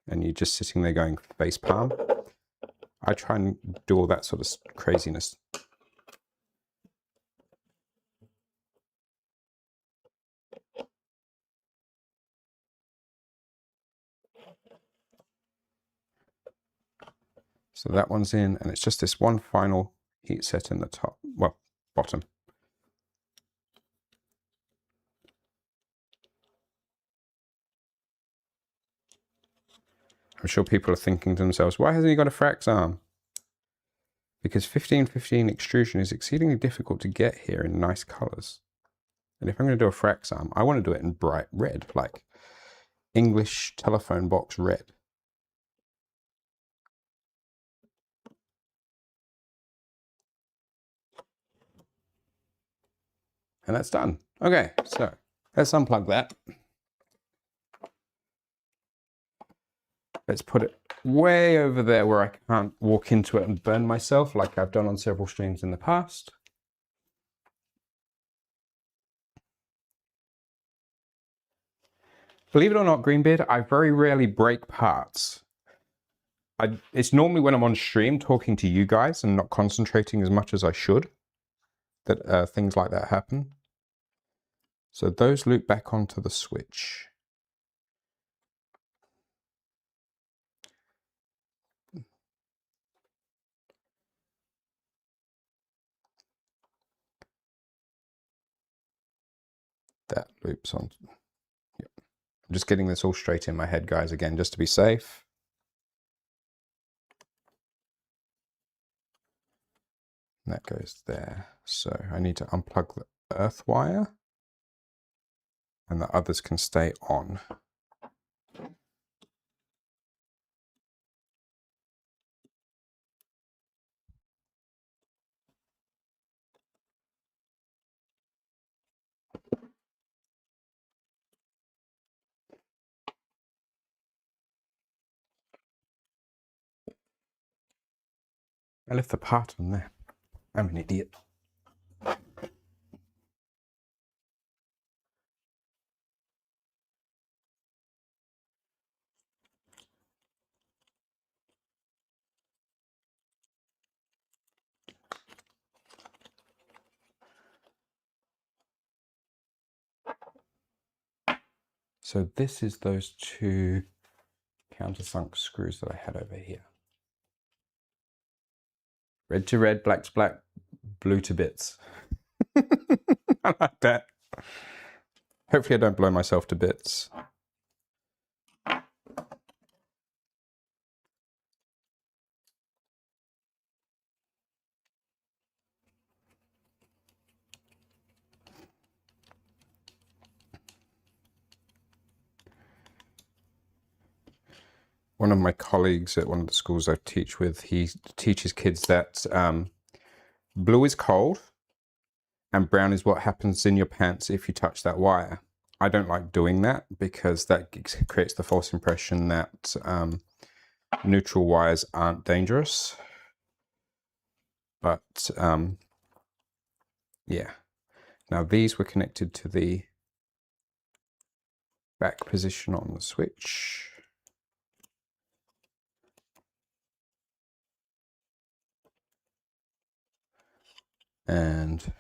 And you're just sitting there going face palm. I try and do all that sort of craziness. So that one's in, and it's just this one final heat set in the top, well, bottom. I'm sure people are thinking to themselves, why hasn't he got a Frax arm? Because 1515 extrusion is exceedingly difficult to get here in nice colors. And if I'm going to do a Frax arm, I want to do it in bright red, like English telephone box red. And that's done. Okay, so let's unplug that. Let's put it way over there where I can't walk into it and burn myself like I've done on several streams in the past. Believe it or not, Greenbeard, I very rarely break parts. It's normally when I'm on stream talking to you guys and not concentrating as much as I should that things like that happen. So those loop back onto the switch. That loops on. Yep. I'm just getting this all straight in my head, guys, again, just to be safe. And that goes there. So I need to unplug the earth wire and the others can stay on. I left the part on there. I'm an idiot. So this is those two countersunk screws that I had over here. Red to red, black to black, blue to bits. I like that. Hopefully I don't blow myself to bits. One of my colleagues at one of the schools I teach with, he teaches kids that blue is cold and brown is what happens in your pants if you touch that wire. I don't like doing that because that creates the false impression that neutral wires aren't dangerous. But yeah. Now these were connected to the back position on the switch. And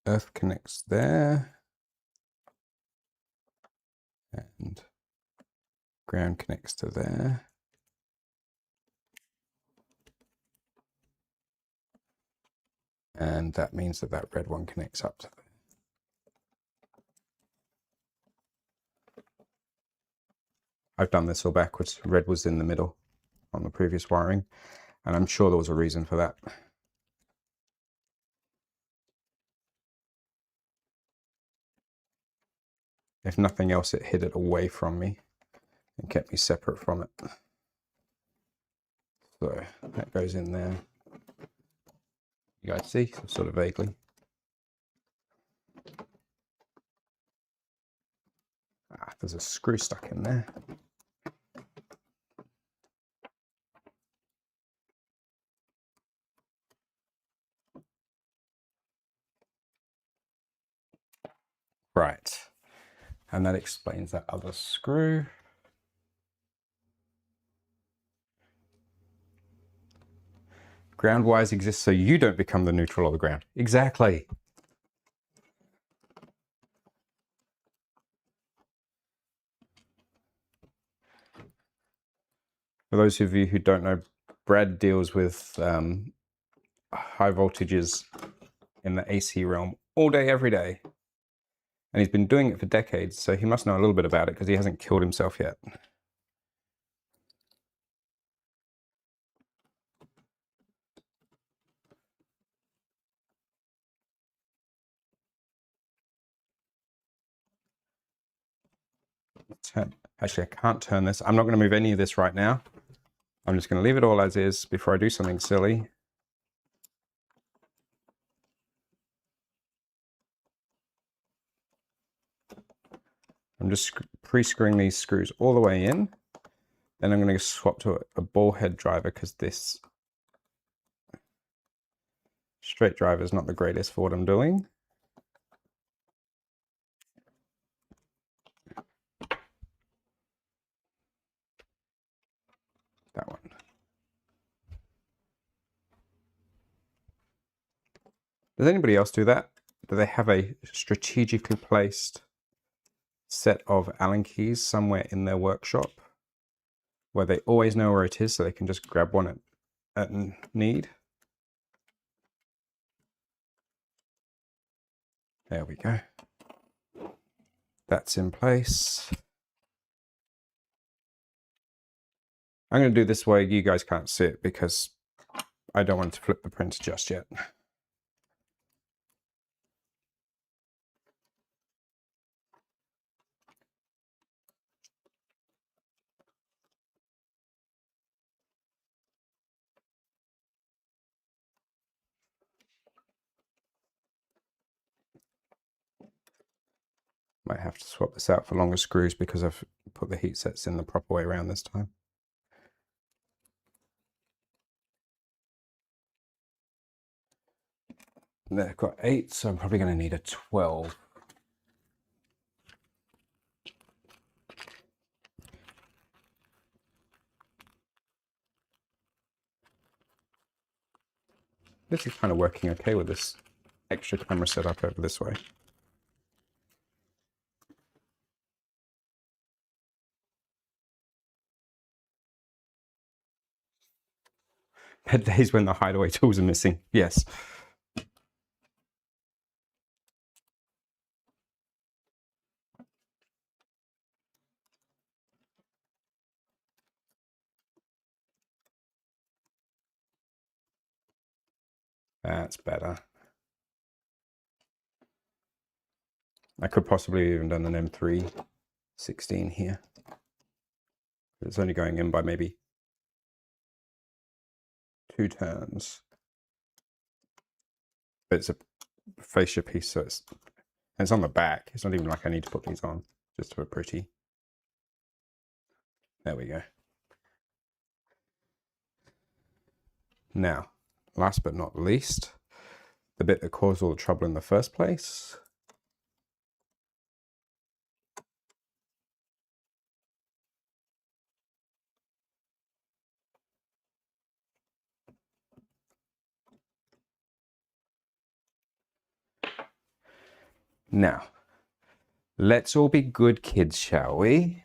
earth connects there. And ground connects to there. And that means that that red one connects up to there. I've done this all backwards. Red was in the middle on the previous wiring, and I'm sure there was a reason for that. If nothing else, it hid it away from me and kept me separate from it. So that goes in there. You guys see, sort of vaguely. Ah, there's a screw stuck in there. Right, and that explains that other screw. Ground wires exist so you don't become the neutral or the ground. Exactly. For those of you who don't know, Brad deals with high voltages in the AC realm all day, every day. And he's been doing it for decades, so he must know a little bit about it because he hasn't killed himself yet. Actually, I can't turn this. I'm not going to move any of this right now. I'm just going to leave it all as is before I do something silly. I'm just pre-screwing these screws all the way in. Then I'm going to swap to a ball head driver because this straight driver is not the greatest for what I'm doing. That one. Does anybody else do that? Do they have a strategically placed set of Allen keys somewhere in their workshop where they always know where it is so they can just grab one at need? There we go. That's in place. I'm going to do this way. You guys can't see it because I don't want to flip the printer just yet. Might have to swap this out for longer screws because I've put the heat sets in the proper way around this time. They've got 8, so I'm probably going to need a 12. This is kind of working okay with this extra camera setup over this way. Bad days when the hideaway tools are missing. Yes. That's better. I could possibly have even done an M3 16 here. It's only going in by maybe 2 turns. But it's a fascia piece, so it's on the back. It's not even like I need to put these on, just for pretty. There we go. Now, last but not least, the bit that caused all the trouble in the first place. Now, let's all be good kids, shall we?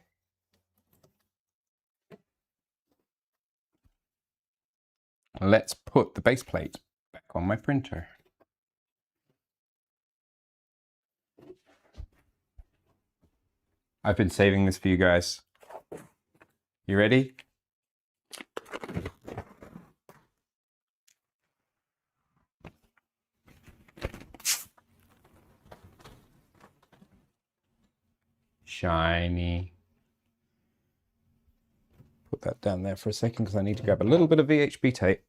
Let's put the base plate back on my printer. I've been saving this for you guys. You ready? Shiny. Put that down there for a second because I need to grab a little bit of VHB tape.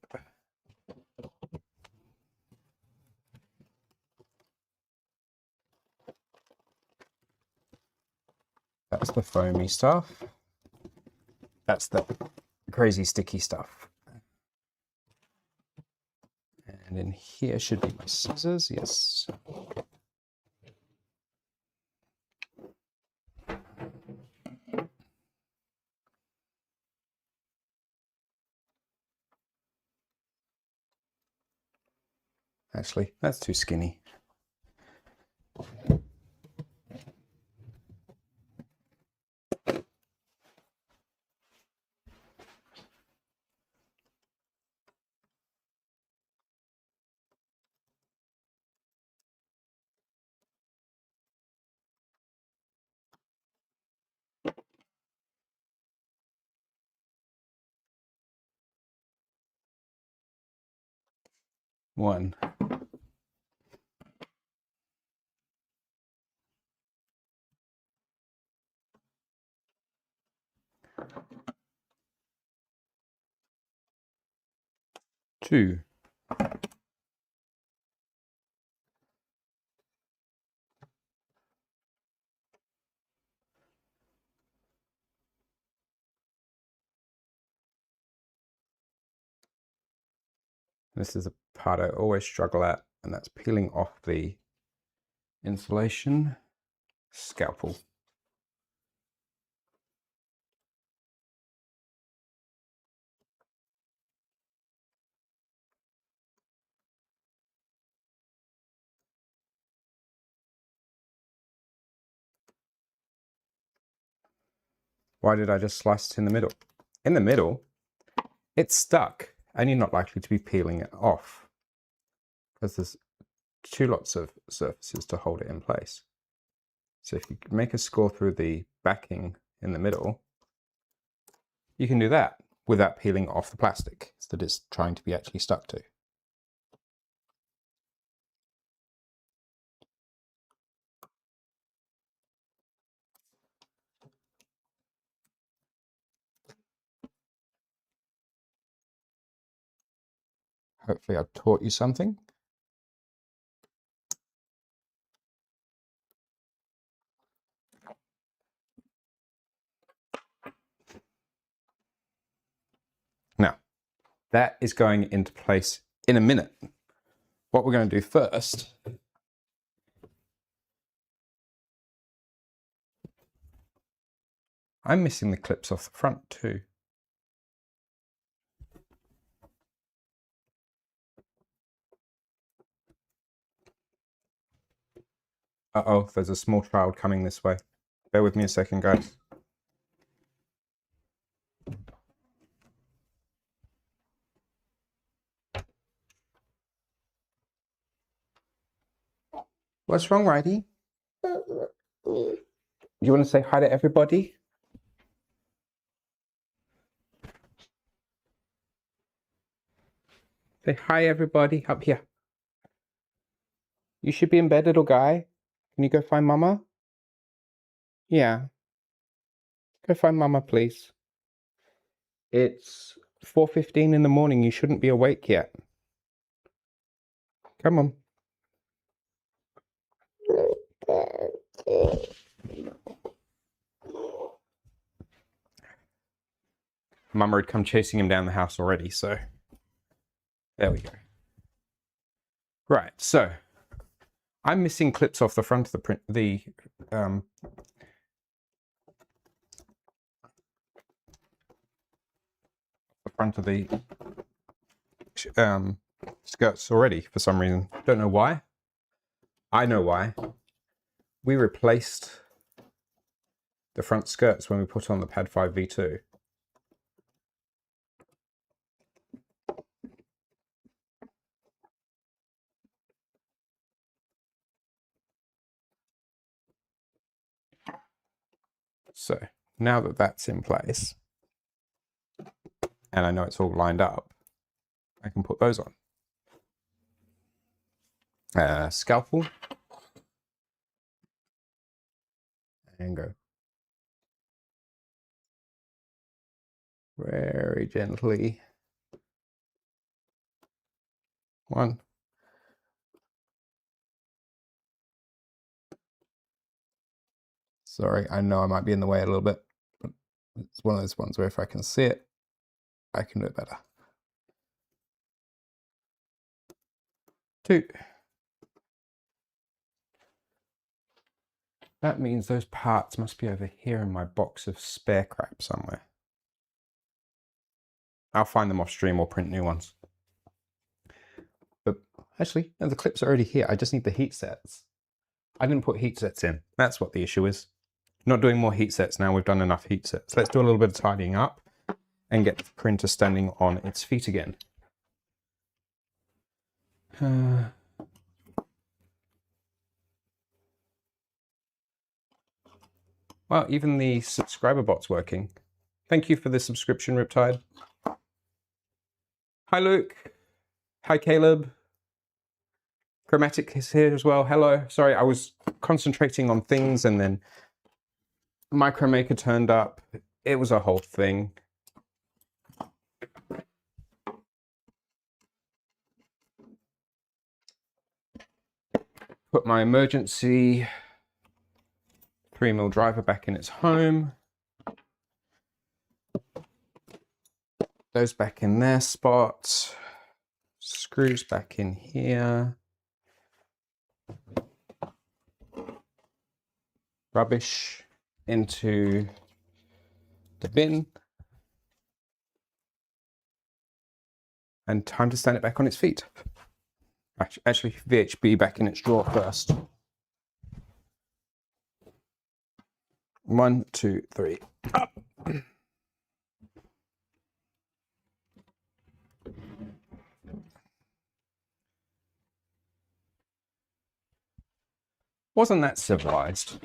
That's the foamy stuff. That's the crazy sticky stuff. And in here should be my scissors, yes. Actually, that's too skinny. One. Two. This is a part I always struggle at, and that's peeling off the insulation. Scalpel. Why did I just slice it in the middle? In the middle, it's stuck, and you're not likely to be peeling it off because there's 2 lots of surfaces to hold it in place. So if you make a score through the backing in the middle, you can do that without peeling off the plastic that it's trying to be actually stuck to. Hopefully I've taught you something. Now, that is going into place in a minute. what we're going to do first I'm missing the clips off the front too. Uh-oh, there's a small child coming this way. Bear with me a second, guys. What's wrong, Righty? You want to say hi to everybody? Say hi, everybody. Up here. You should be in bed, little guy. Can you go find Mama? Yeah. Go find Mama, please. It's 4:15 in the morning. You shouldn't be awake yet. Come on. Mama had come chasing him down the house already, so there we go. Right, so I'm missing clips off the front of the print, the front of the skirts already for some reason. Don't know why. I know why. We replaced the front skirts when we put on the Pad 5 V2. So now that that's in place, and I know it's all lined up, I can put those on. Scalpel. And go. Very gently. 1. Sorry, I know I might be in the way a little bit, but it's one of those ones where if I can see it, I can do it better. 2. That means those parts must be over here in my box of spare crap somewhere. I'll find them off stream or print new ones. But actually, no, the clips are already here. I just need the heat sets. I didn't put heat sets in. That's what the issue is. Not doing more heat sets now. We've done enough heat sets. Let's do a little bit of tidying up and get the printer standing on its feet again. Well, even the subscriber bot's working. Thank you for the subscription, Riptide. Hi, Luke. Hi, Caleb. Chromatic is here as well. Hello. Sorry, I was concentrating on things and then Micromaker turned up. It was a whole thing. Put my emergency 3mm driver back in its home. Those back in their spot. Screws back in here. Rubbish into the bin. And time to stand it back on its feet. Actually, VHB back in its drawer first. 1, 2, 3, up. Wasn't that civilized?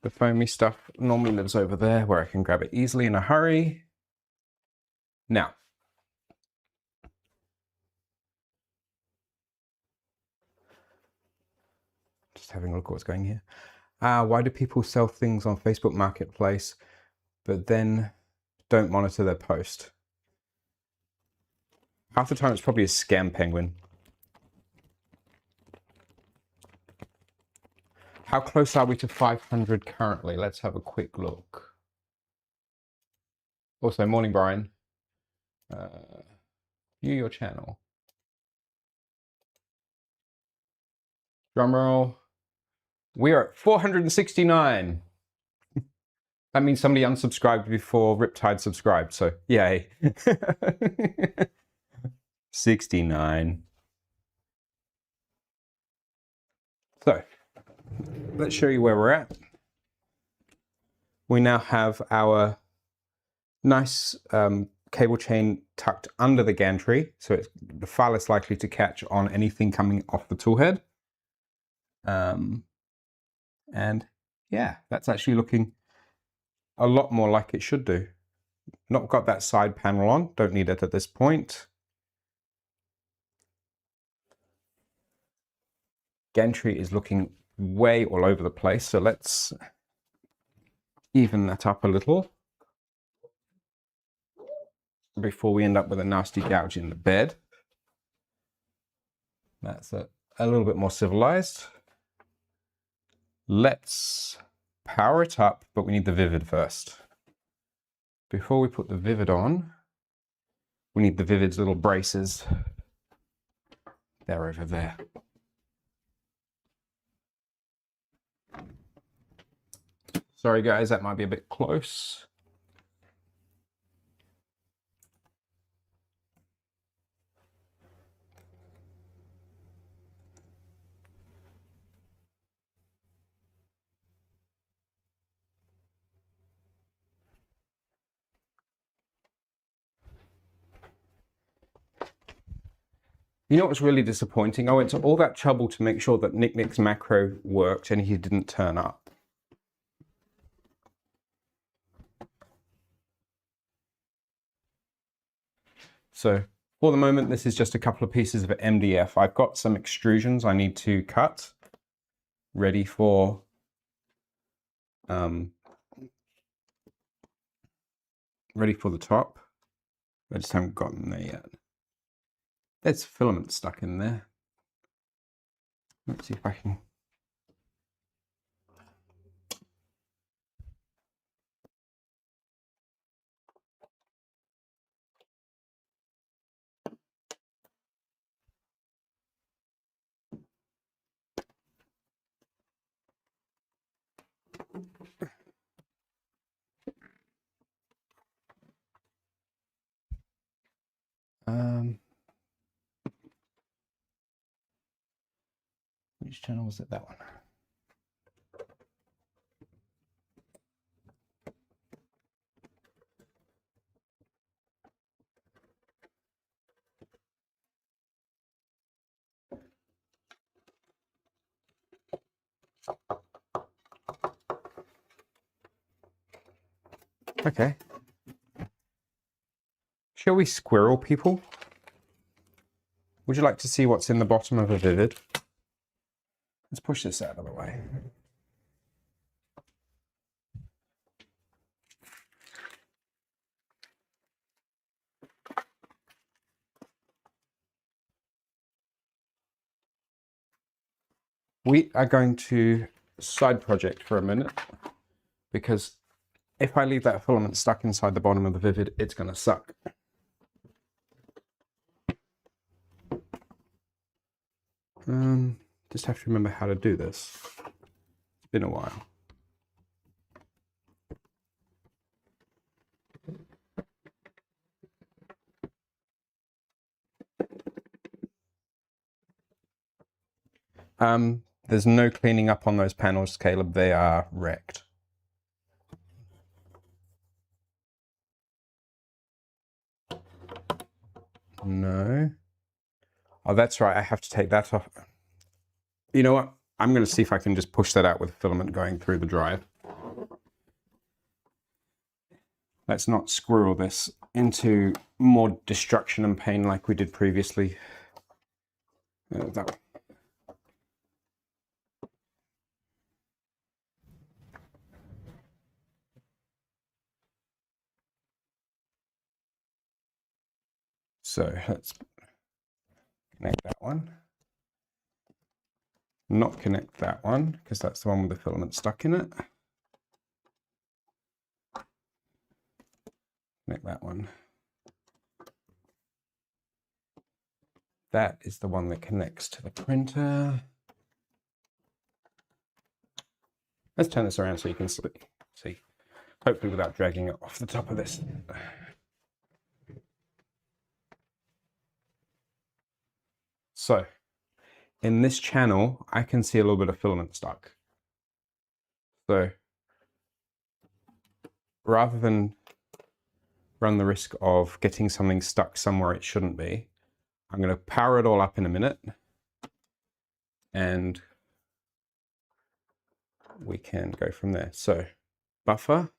The foamy stuff normally lives over there where I can grab it easily in a hurry. Now, just having a look at what's going here. Why do people sell things on Facebook Marketplace but then don't monitor their post? Half the time it's probably a scam penguin. How close are we to 500 currently? Let's have a quick look. Also, morning, Brian. View your channel. Drum roll. We are at 469. That means somebody unsubscribed before Riptide subscribed, so yay. 69. So, let's show you where we're at. We now have our nice cable chain tucked under the gantry, so it's far less likely to catch on anything coming off the tool head. And yeah, that's actually looking a lot more like it should do. Not got that side panel on, don't need it at this point. Gantry is looking way all over the place, so let's even that up a little before we end up with a nasty gouge in the bed. That's a little bit more civilized. Let's power it up, but we need the Vivid first. Before we put the Vivid on, we need the Vivid's little braces. They're over there. Sorry guys, that might be a bit close. You know what's really disappointing? I went to all that trouble to make sure that Nick's macro worked and he didn't turn up. So for the moment, this is just a couple of pieces of MDF. I've got some extrusions I need to cut, ready for the top. I just haven't gotten there yet. There's filament stuck in there. Let's see if I can. Which channel was it? That one. Okay. Shall we squirrel people? Would you like to see what's in the bottom of a Vivid? Let's push this out of the way. We are going to side project for a minute, because if I leave that filament stuck inside the bottom of the Vivid, it's going to suck. Just have to remember how to do this. It's been a while. There's no cleaning up on those panels, Caleb. They are wrecked. No. Oh, that's right. I have to take that off. You know what? I'm going to see if I can just push that out with filament going through the drive. Let's not squirrel this into more destruction and pain like we did previously. That one. So let's connect that one. Not connect that one, because that's the one with the filament stuck in it. Connect that one. That is the one that connects to the printer. Let's turn this around so you can see, hopefully without dragging it off the top of this. So in this channel, I can see a little bit of filament stuck. So rather than run the risk of getting something stuck somewhere it shouldn't be, I'm going to power it all up in a minute and we can go from there. So buffer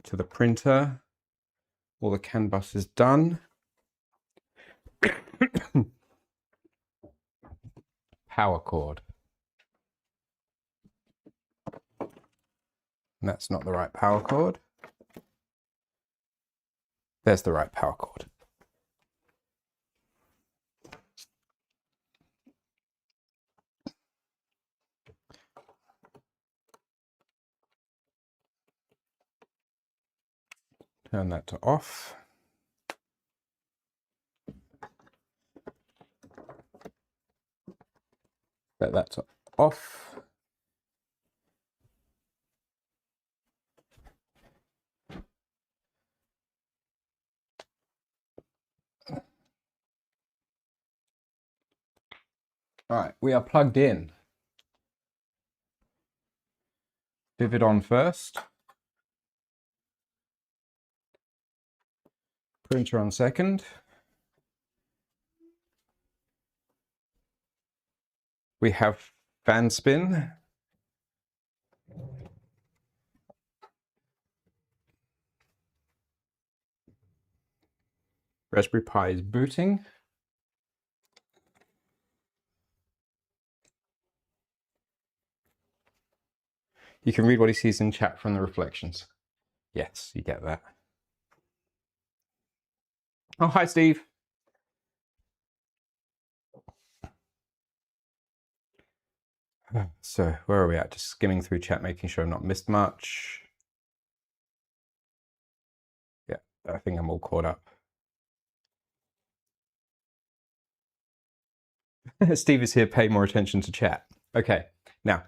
to the printer, all the CAN bus is done. Power cord. And that's not the right power cord. There's the right power cord. Turn that to off. Set that to off. All right, we are plugged in. Vivid on first. Printer on second. We have fan spin. Raspberry Pi is booting. You can read what he sees in chat from the reflections. Yes, you get that. Oh, hi, Steve. So where are we at? Just skimming through chat, making sure I've not missed much. Yeah, I think I'm all caught up. Steve is here, pay more attention to chat. Okay, now,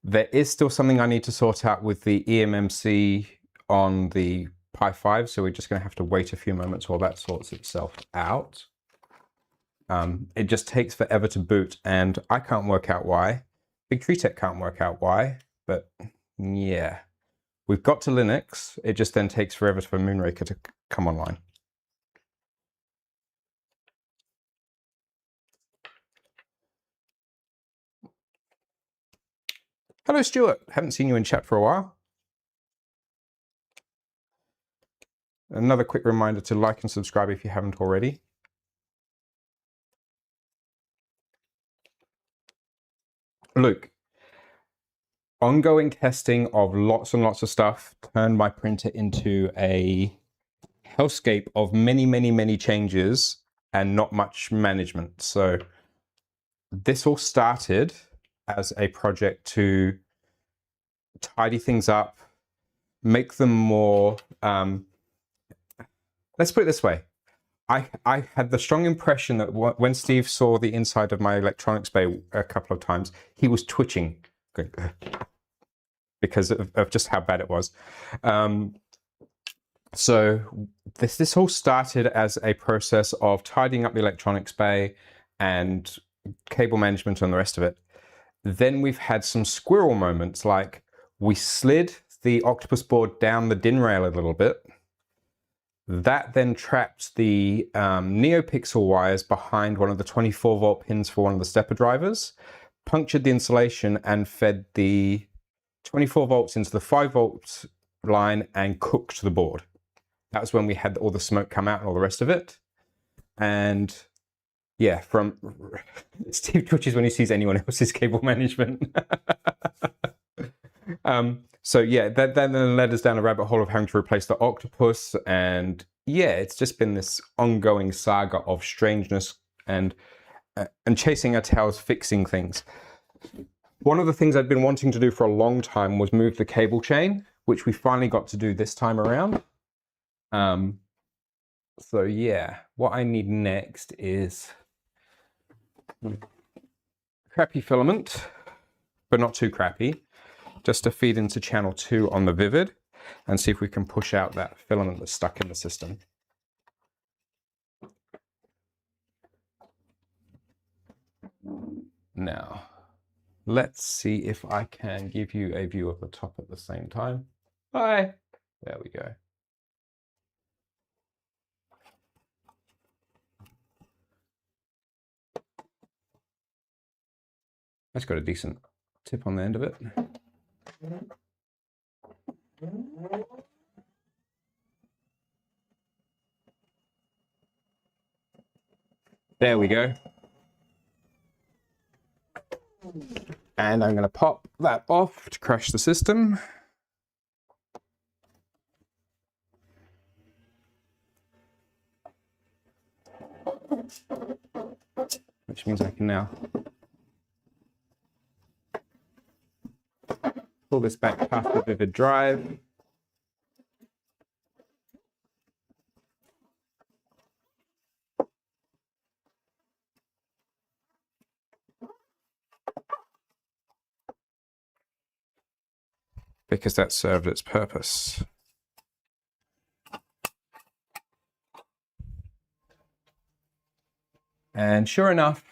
there is still something I need to sort out with the eMMC on the Pi 5, so we're just going to have to wait a few moments while that sorts itself out. It just takes forever to boot, and I can't work out why. Big Tree Tech can't work out why, but yeah. We've got to Linux, it just then takes forever for Moonraker to come online. Hello, Stuart. Haven't seen you in chat for a while. Another quick reminder to like and subscribe if you haven't already. Luke, ongoing testing of lots and lots of stuff turned my printer into a hellscape of many, many, many changes and not much management. So this all started as a project to tidy things up, make them more, let's put it this way. I had the strong impression that when Steve saw the inside of my electronics bay a couple of times, he was twitching because of just how bad it was. So this all started as a process of tidying up the electronics bay and cable management and the rest of it. Then we've had some squirrel moments, like we slid the Octopus board down the DIN rail a little bit. That then trapped the NeoPixel wires behind one of the 24-volt pins for one of the stepper drivers, punctured the insulation and fed the 24 volts into the 5-volt line and cooked the board. That was when we had all the smoke come out and all the rest of it. And yeah, from Steve twitches when he sees anyone else's cable management. So yeah, that then led us down a rabbit hole of having to replace the Octopus, and yeah, it's just been this ongoing saga of strangeness and chasing our tails, fixing things. One of the things I'd been wanting to do for a long time was move the cable chain, which we finally got to do this time around. So yeah, what I need next is crappy filament, but not too crappy. just to feed into channel 2 on the Vivid and see if we can push out that filament that's stuck in the system. Now, let's see if I can give you a view of the top at the same time. Hi! There we go. That's got a decent tip on the end of it. There we go. And I'm going to pop that off to crash the system. Which means I can now pull this back past the Vivid drive. Because that served its purpose. And sure enough,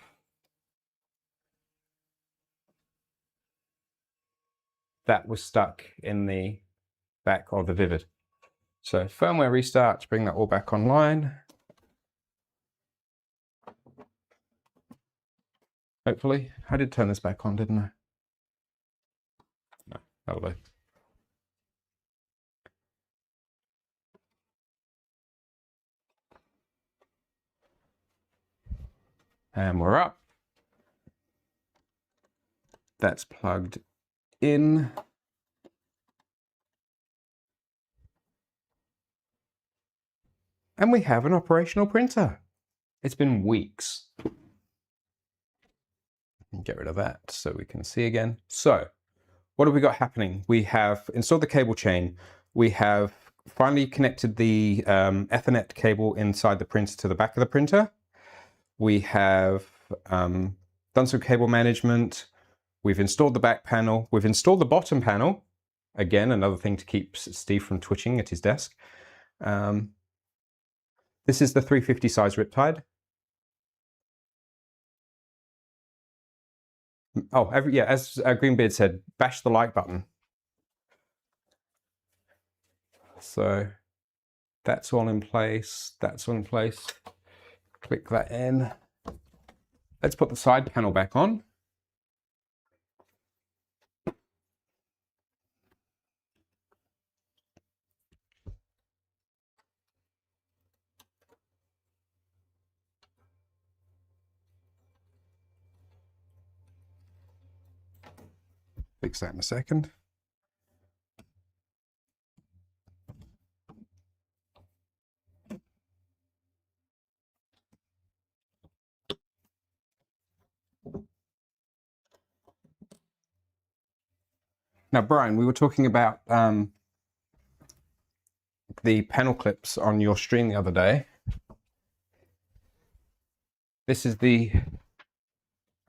that was stuck in the back of the Vivid. So firmware restart to bring that all back online. Hopefully. I did turn this back on, didn't I? No, that'll do. And we're up. That's plugged in. And we have an operational printer. It's been weeks. Get rid of that so we can see again. So what have we got happening? We have installed the cable chain. We have finally connected the Ethernet cable inside the printer to the back of the printer. We have done some cable management. We've installed the back panel. We've installed the bottom panel. Again, another thing to keep Steve from twitching at his desk. This is the 350 size Riptide. Oh, yeah, as Greenbeard said, bash the like button. So that's all in place. That's all in place. Click that in. Let's put the side panel back on. Fix that in a second. Now, Brian, we were talking about the panel clips on your stream the other day. This is the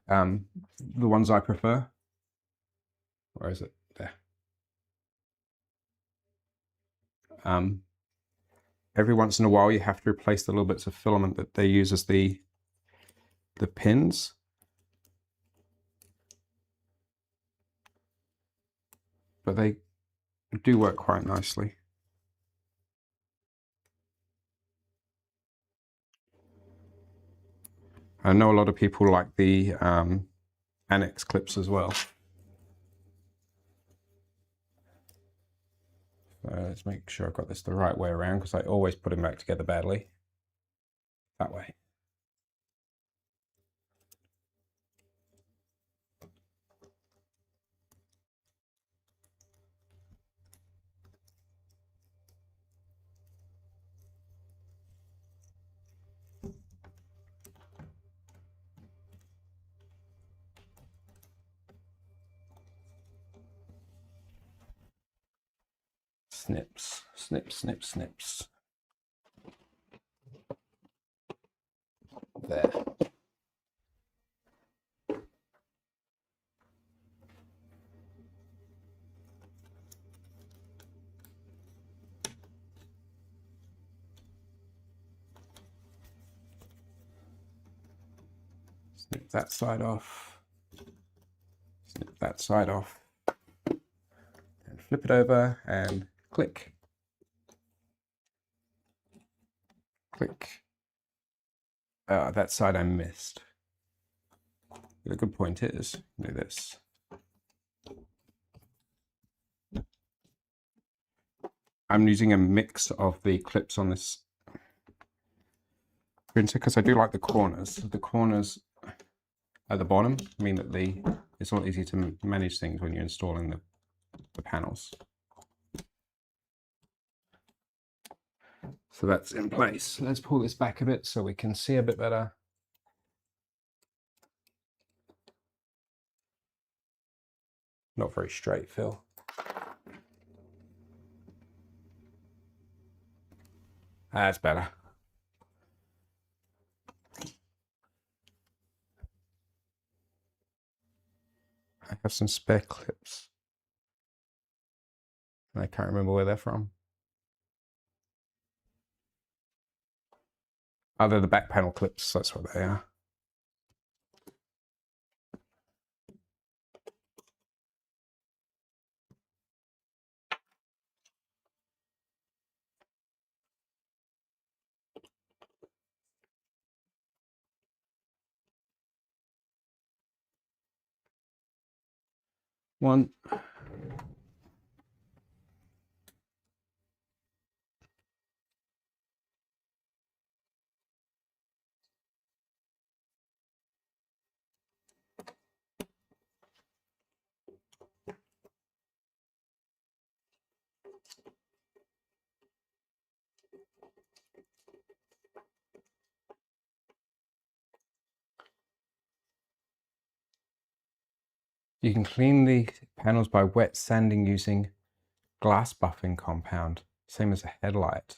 ones I prefer. Where is it? There. Every once in a while, you have to replace the little bits of filament that they use as the pins. But they do work quite nicely. I know a lot of people like the annex clips as well. So let's make sure I've got this the right way around, because I always put them back together badly. That way. Snips, snips, snips, snips. There. Snip that side off. Snip that side off. And flip it over and click. Click. That side I missed. The good point is, do this. I'm using a mix of the clips on this printer because I do like the corners. The corners at the bottom mean that it's a lot easier to manage things when you're installing the panels. So that's in place. Let's pull this back a bit so we can see a bit better. Not very straight, Phil. That's better. I have some spare clips. I can't remember where they're from. Oh, they're the back panel clips, that's what they are. One. You can clean the panels by wet sanding using glass buffing compound, same as a headlight.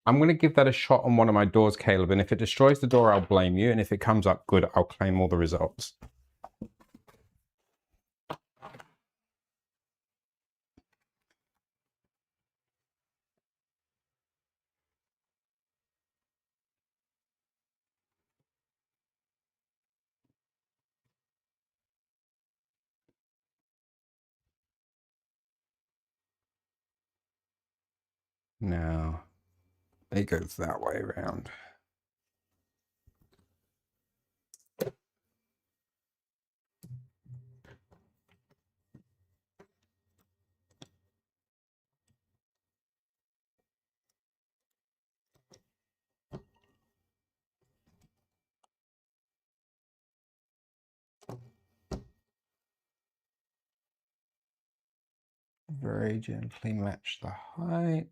I'm going to give that a shot on one of my doors, Caleb, and if it destroys the door, I'll blame you, and if it comes up good, I'll claim all the results. Now, it goes that way around. Very gently match the height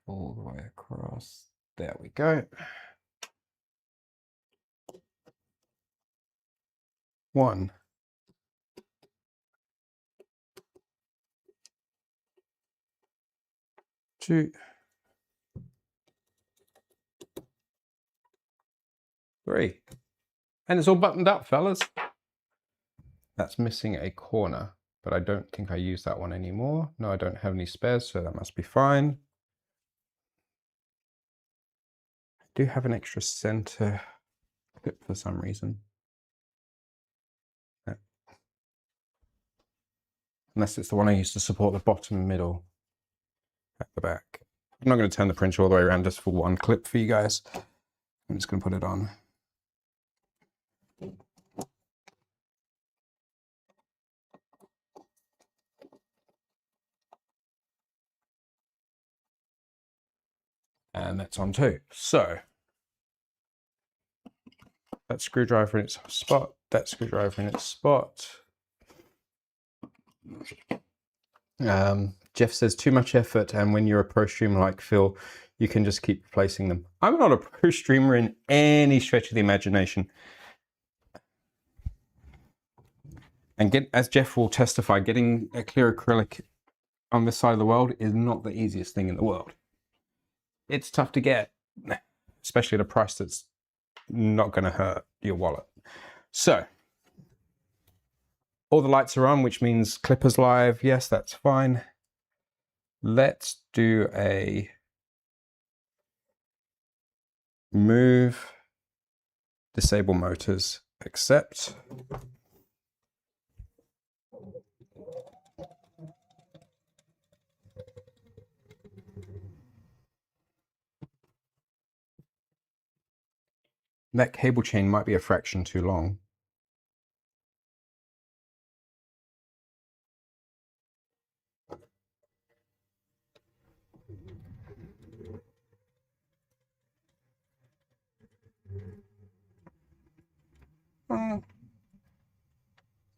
all the way across. There we go. One. Two. Three. And it's all buttoned up, fellas. That's missing a corner, but I don't think I use that one anymore. No, I don't have any spares, so that must be fine. I do have an extra center clip for some reason. Unless it's the one I used to support the bottom middle at the back. I'm not going to turn the printer all the way around just for one clip for you guys. I'm just going to put it on. And that's on too. So that screwdriver in its spot, that screwdriver in its spot. Jeff says too much effort, and when you're a pro streamer like Phil, you can just keep replacing them. I'm not a pro streamer in any stretch of the imagination. And as Jeff will testify, getting a clear acrylic on this side of the world is not the easiest thing in the world. It's tough to get, especially at a price that's not going to hurt your wallet. So all the lights are on, which means Clipper's live. Yes, that's fine. Let's do a move, disable motors, accept. That cable chain might be a fraction too long.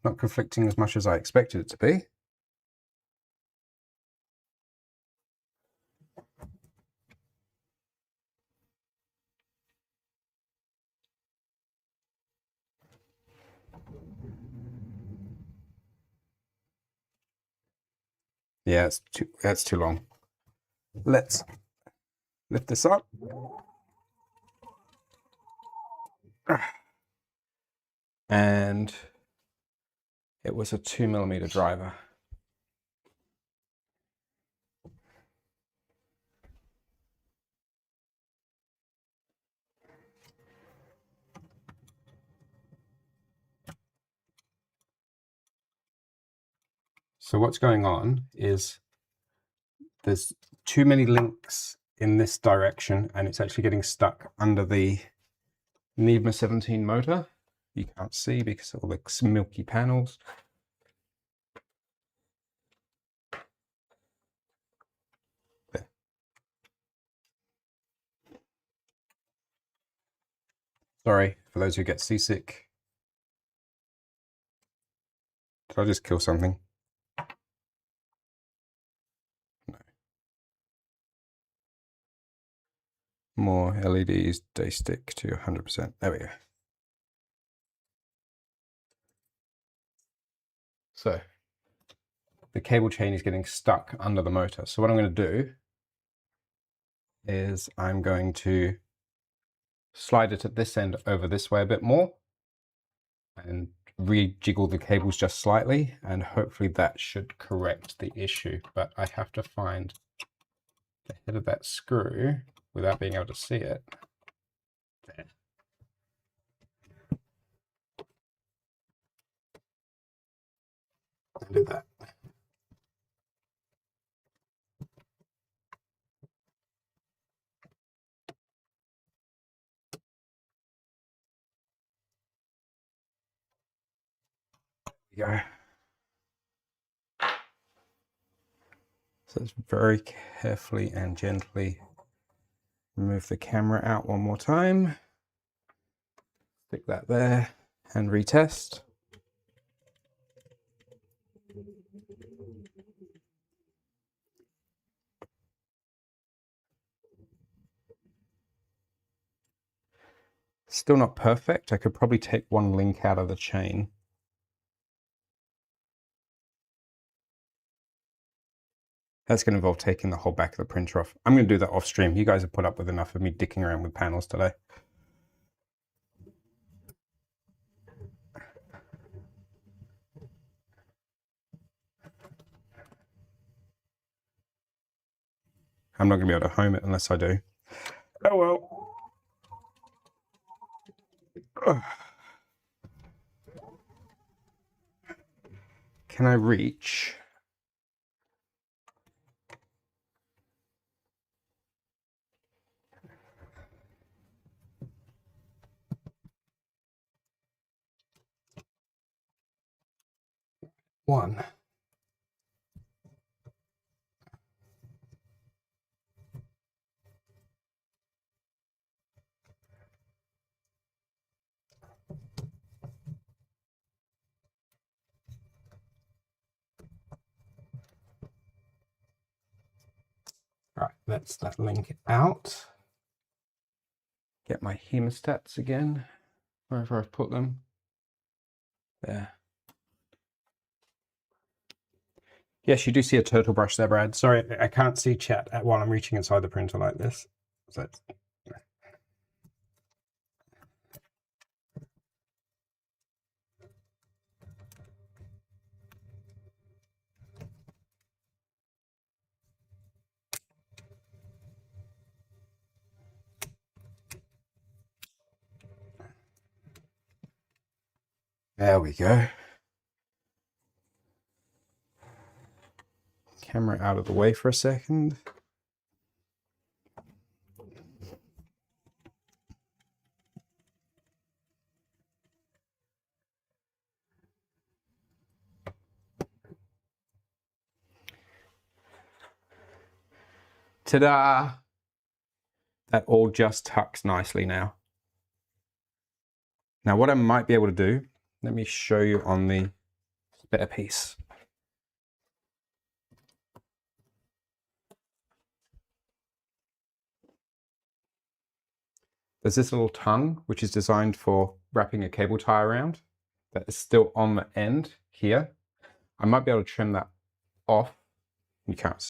Not conflicting as much as I expected it to be. Yeah, that's too long. Let's lift this up. And it was a 2mm driver. So what's going on is there's too many links in this direction and it's actually getting stuck under the NEVMA 17 motor. You can't see because of all the milky panels. There. Sorry for those who get seasick. Did I just kill something? No. More LEDs, they stick to 100%. There we go. So the cable chain is getting stuck under the motor. So what I'm going to do is I'm going to slide it at this end over this way a bit more and rejiggle the cables just slightly, and hopefully that should correct the issue. But I have to find the head of that screw without being able to see it. There. And do that. There we go. So let's very carefully and gently move the camera out one more time. Stick that there and retest. Still not perfect. I could probably take one link out of the chain. That's going to involve taking the whole back of the printer off. I'm going to do that off stream. You guys have put up with enough of me dicking around with panels today. I'm not going to be able to home it unless I do. Oh well. Ugh. Can I reach? One. Right, let's that link out. Get my hemostats again, wherever I've put them. There. Yes, you do see a turtle brush there, Brad. Sorry, I can't see chat while I'm reaching inside the printer like this. So There we go. Camera out of the way for a second. Ta-da! That all just tucks nicely now. Now what I might be able to do, let me show you on the spare piece. There's this little tongue, which is designed for wrapping a cable tie around. That is still on the end here. I might be able to trim that off. You can't